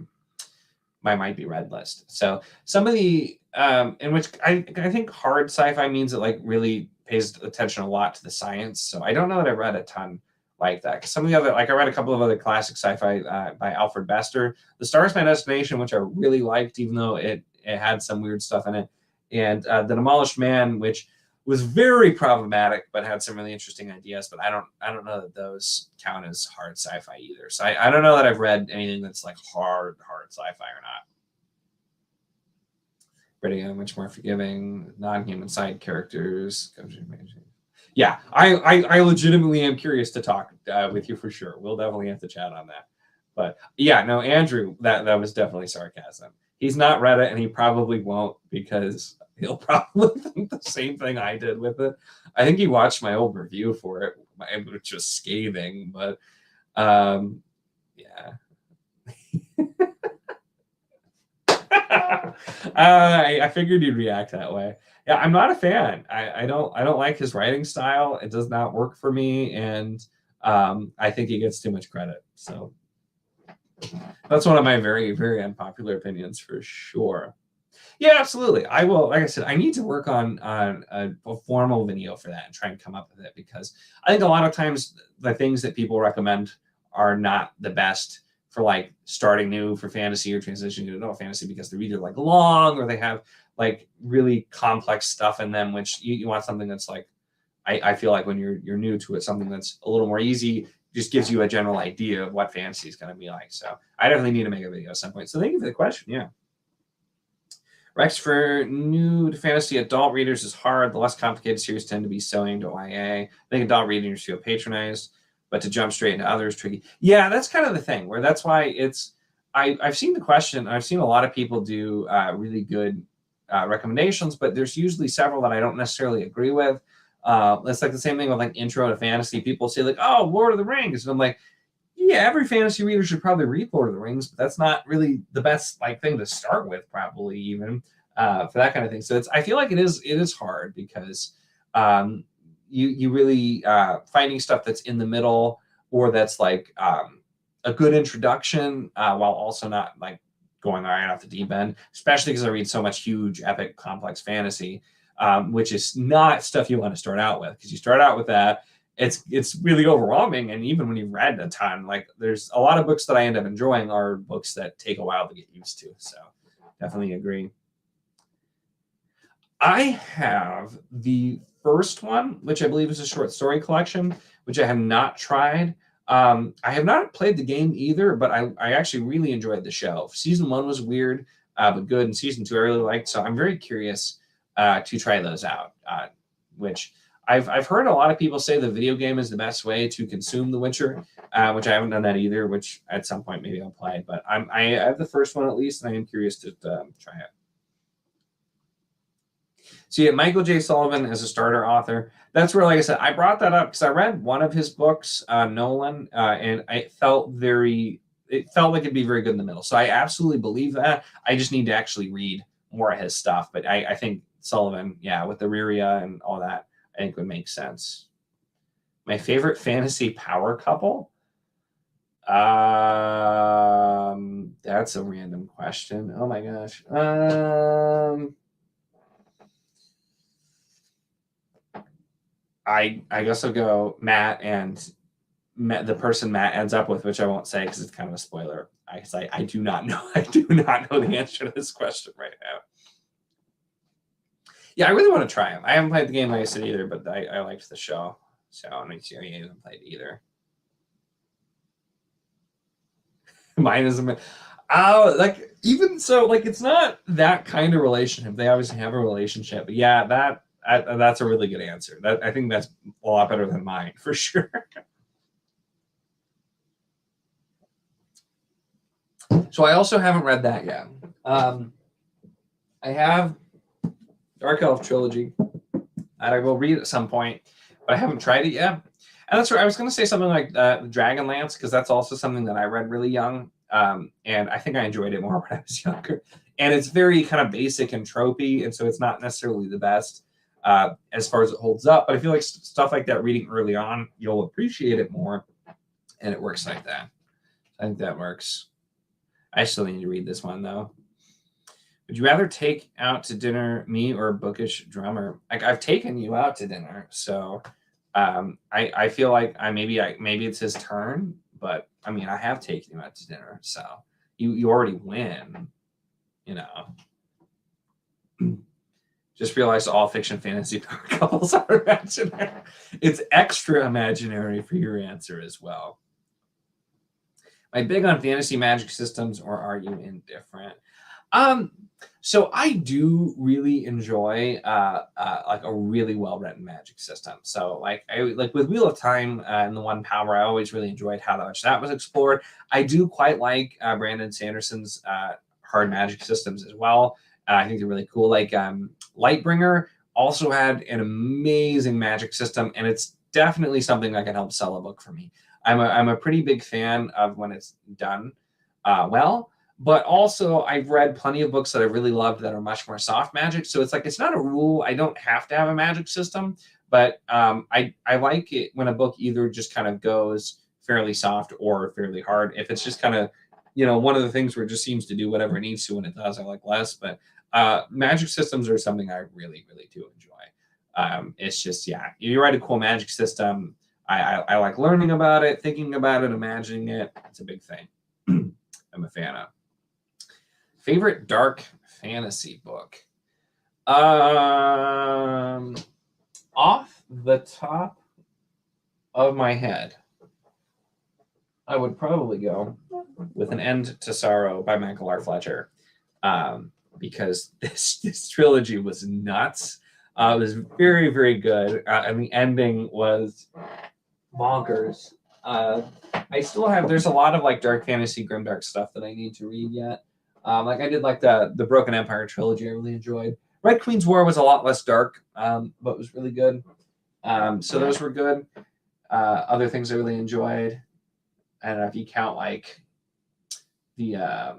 my might be read list. So some of the in which I think hard sci-fi means it like really pays attention a lot to the science. So I don't know that I read a ton like that. Some of the other, like I read a couple of other classic sci-fi by Alfred Bester. The Star Is My Destination, which I really liked, even though it it had some weird stuff in it. And The Demolished Man, which was very problematic, but had some really interesting ideas. But I don't know that those count as hard sci-fi either. So I don't know that I've read anything that's like hard sci-fi or not. Reading much more forgiving, non-human side characters. Yeah, I legitimately am curious to talk with you for sure. We'll definitely have to chat on that. But yeah, no, Andrew, that was definitely sarcasm. He's not read it, and he probably won't, because he'll probably think the same thing I did with it. I think he watched my old review for it, which was scathing, but yeah. I figured you'd react that way. Yeah, I'm not a fan. I don't like his writing style. It does not work for me, and I think he gets too much credit. So that's one of my very, very unpopular opinions for sure. Yeah, absolutely. I will. Like I said, I need to work on a formal video for that and try and come up with it, because I think a lot of times the things that people recommend are not the best for like starting new for fantasy or transitioning to adult fantasy, because they're either like long or they have like really complex stuff in them, which you want something that's like, I feel like when you're new to it, something that's a little more easy, just gives you a general idea of what fantasy is going to be like. So I definitely need to make a video at some point. So thank you for the question. Yeah. Rex, for new to fantasy adult readers is hard. The less complicated series tend to be so aimed at YA. I think adult readers feel patronized, but to jump straight into others tricky. Yeah, that's kind of the thing, where that's why it's, I've seen the question. I've seen a lot of people do really good recommendations, but there's usually several that I don't necessarily agree with. It's like the same thing with like intro to fantasy. People say like, oh, Lord of the Rings. And I'm like, yeah, every fantasy reader should probably read Lord of the Rings, but that's not really the best like thing to start with, probably even for that kind of thing. So it's, I feel like it is hard, because you really finding stuff that's in the middle, or that's like a good introduction while also not like going right off the deep end, especially because I read so much huge, epic, complex fantasy, which is not stuff you want to start out with, because you start out with that, it's really overwhelming. And even when you've read a ton, like there's a lot of books that I end up enjoying are books that take a while to get used to. So definitely agree. I have the first one, which I believe is a short story collection, which I have not tried. I have not played the game either, but I actually really enjoyed the show. Season 1 was weird, but good. And season 2 I really liked. So I'm very curious to try those out, which I've heard a lot of people say the video game is the best way to consume The Witcher, which I haven't done that either, which at some point maybe I'll play. But I have the first one at least, and I am curious to try it. So yeah, Michael J. Sullivan as a starter author. That's where, like I said, I brought that up because I read one of his books, Nolan, and it felt like it'd be very good in the middle. So I absolutely believe that. I just need to actually read more of his stuff. But I think Sullivan, yeah, with the Riria and all that, I think would make sense. My favorite fantasy power couple? That's a random question. Oh my gosh. I guess I'll go Matt and the person Matt ends up with, which I won't say because it's kind of a spoiler. I do not know. I do not know the answer to this question right now. Yeah, I really want to try them. I haven't played the game, like I said, either, but I liked the show. So I'm not sure you haven't played either. Mine is like even so, like it's not that kind of relationship. They obviously have a relationship, but yeah, that's a really good answer. I think that's a lot better than mine for sure. So I also haven't read that yet. I have Dark Elf Trilogy that I will read at some point, but I haven't tried it yet. And that's where I was going to say something like Dragonlance, because that's also something that I read really young. And I think I enjoyed it more when I was younger. And it's very kind of basic and tropey, and so it's not necessarily the best as far as it holds up. But I feel like stuff like that, reading early on, you'll appreciate it more, and it works like that. I think that works. I still need to read this one, though. Would you rather take out to dinner me or a bookish drummer? Like, I've taken you out to dinner, so I feel like maybe it's his turn, but I mean, I have taken you out to dinner, so you already win, you know. Just realized all fiction fantasy power couples are imaginary. It's extra imaginary for your answer as well. Am I big on fantasy magic systems, or are you indifferent? So I do really enjoy like a really well-written magic system. So like with Wheel of Time and the One Power, I always really enjoyed how much that was explored. I do quite like Brandon Sanderson's hard magic systems as well. I think they're really cool. Like Lightbringer also had an amazing magic system, and it's definitely something that can help sell a book for me. I'm a pretty big fan of when it's done well. But also, I've read plenty of books that I really loved that are much more soft magic. So it's like, it's not a rule. I don't have to have a magic system, but I like it when a book either just kind of goes fairly soft or fairly hard. If it's just kind of, one of the things where it just seems to do whatever it needs to when it does, I like less. But magic systems are something I really, really do enjoy. It's just, yeah, you write a cool magic system. I like learning about it, thinking about it, imagining it. It's a big thing. I'm a fan of. Favorite dark fantasy book? Off the top of my head, I would probably go with An End to Sorrow by Michael R. Fletcher, because this trilogy was nuts. It was very, very good, and the ending was bonkers. I still have, there's a lot of like dark fantasy, grimdark stuff that I need to read yet. Like I did like the Broken Empire trilogy, I really enjoyed. Red Queen's War was a lot less dark, but was really good. So those were good. Other things I really enjoyed, I don't know if you count like the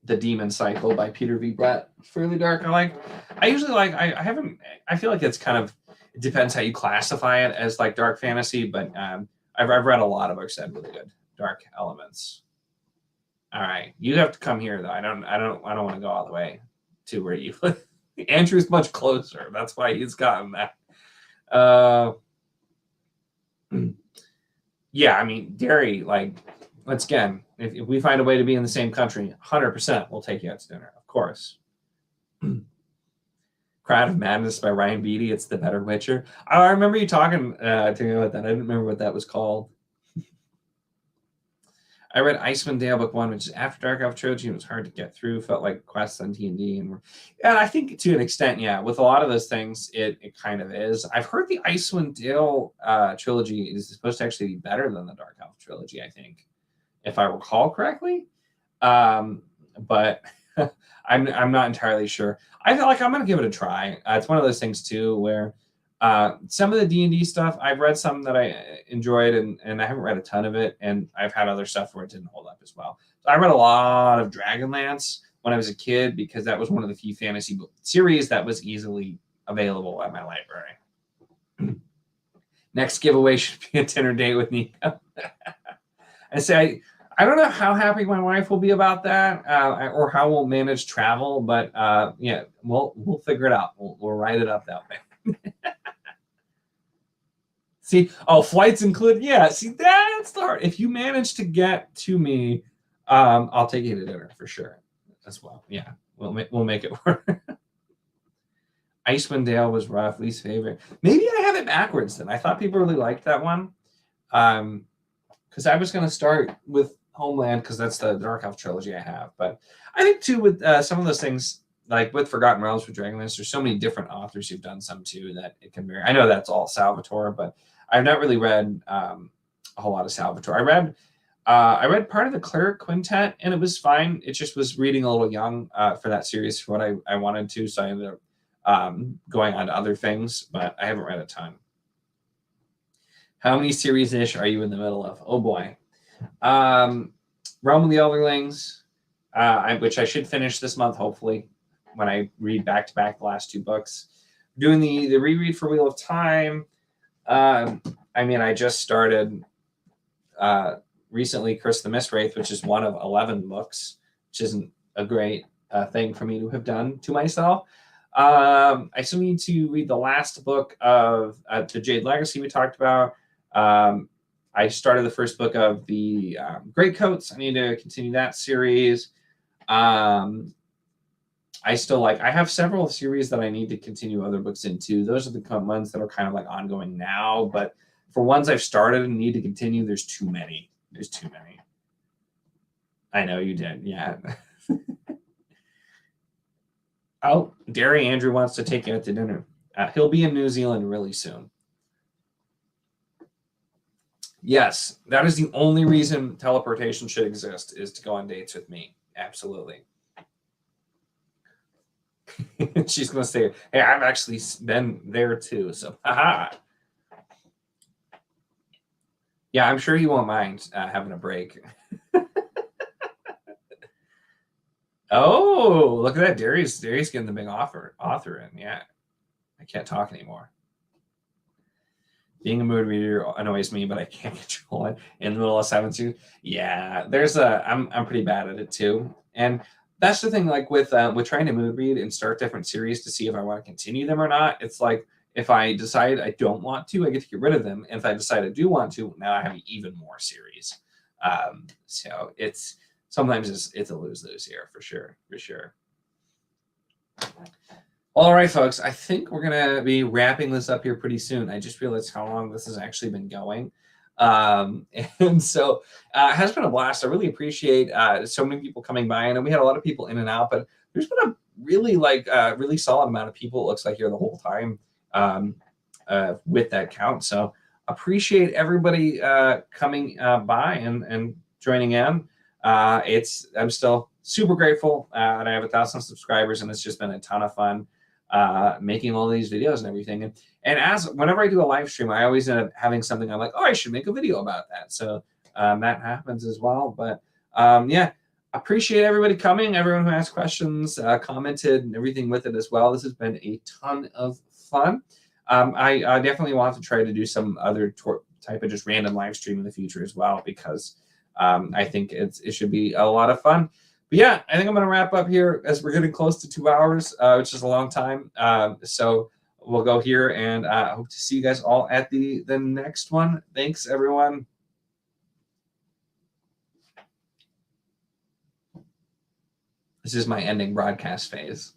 Demon Cycle by Peter V. Brett, fairly dark. I usually like, I feel like it's kind of, it depends how you classify it as like dark fantasy, but I've read a lot of books that have really good dark elements. All right, you have to come here though. I don't want to go all the way to where you live. Andrew's much closer. That's why he's gotten that. Yeah, I mean, Derry, like, once again, if we find a way to be in the same country, 100% we'll take you out to dinner, of course. Crown of Madness by Ryan Beatty. It's the better Witcher. I remember you talking to me about that. I didn't remember what that was called. I read Icewind Dale Book 1, which is after Dark Elf Trilogy. It was hard to get through. Felt like quests on D&D. And I think to an extent, yeah, with a lot of those things, it kind of is. I've heard the Icewind Dale trilogy is supposed to actually be better than the Dark Elf Trilogy, I think, if I recall correctly. But I'm not entirely sure. I feel like I'm going to give it a try. It's one of those things, too, where some of the D&D stuff, I've read some that I enjoyed, and I haven't read a ton of it, and I've had other stuff where it didn't hold up as well. So I read a lot of Dragonlance when I was a kid because that was one of the few fantasy book series that was easily available at my library. Next giveaway should be a dinner date with Nico. I say, I don't know how happy my wife will be about that, or how we'll manage travel, but yeah, we'll figure it out. We'll write it up that way. See, flights included. Yeah, see, that's the hard. If you manage to get to me, I'll take you to dinner for sure as well. Yeah, we'll make it work. Icewind Dale was rough. Least favorite. Maybe I have it backwards then. I thought people really liked that one. Because I was going to start with Homeland because that's the Dark Elf trilogy I have. But I think too with some of those things, like with Forgotten Realms for Dragonlance, there's so many different authors who've done some too that it can vary. I know that's all Salvatore, but I've not really read a whole lot of Salvatore. I read part of the Cleric Quintet, and it was fine. It just was reading a little young for that series for what I wanted to, so I ended up going on to other things, but I haven't read a ton. How many series-ish are you in the middle of? Oh, boy. Realm of the Elderlings, which I should finish this month, hopefully, when I read back-to-back the last two books. Doing the reread for Wheel of Time. I mean, I just started recently Curse the Mistwraith, which is one of 11 books, which isn't a great thing for me to have done to myself. I still need to read the last book of the Jade Legacy we talked about. I started the first book of the Greatcoats. I need to continue that series. I still like, I have several series that I need to continue other books into. Those are the ones that are kind of like ongoing now, but for ones I've started and need to continue, there's too many. There's too many. I know you did. Yeah. Oh, Derry Andrew wants to take you out to dinner. He'll be in New Zealand really soon. Yes, that is the only reason teleportation should exist, is to go on dates with me. Absolutely. She's going to say, hey, I've actually been there too. So, haha. Yeah, I'm sure he won't mind having a break. Oh, look at that. Derry's getting the big author in. Yeah. I can't talk anymore. Being a mood reader annoys me, but I can't control it in the middle of 7-2. Yeah, I'm pretty bad at it too. And that's the thing, like with trying to mood read and start different series to see if I want to continue them or not. It's like if I decide I don't want to, I get to get rid of them. And if I decide I do want to, now I have even more series. So it's sometimes it's a lose-lose here for sure. All right, folks, I think we're going to be wrapping this up here pretty soon. I just realized how long this has actually been going. And so it has been a blast. I really appreciate so many people coming by. I know we had a lot of people in and out, but there's been a really solid amount of people, it looks like, here the whole time with that count. So appreciate everybody coming by and joining in. I'm still super grateful that I have 1,000 subscribers, and it's just been a ton of fun making all these videos and everything. And whenever I do a live stream, I always end up having something I'm like, oh, I should make a video about that. So that happens as well. But yeah, appreciate everybody coming, everyone who asked questions, commented, and everything with it as well. This has been a ton of fun. I definitely want to try to do some other type of just random live stream in the future as well, because I think it should be a lot of fun. But yeah, I think I'm going to wrap up here as we're getting close to 2 hours, which is a long time. So we'll go here, and I hope to see you guys all at the next one. Thanks, everyone. This is my ending broadcast phase.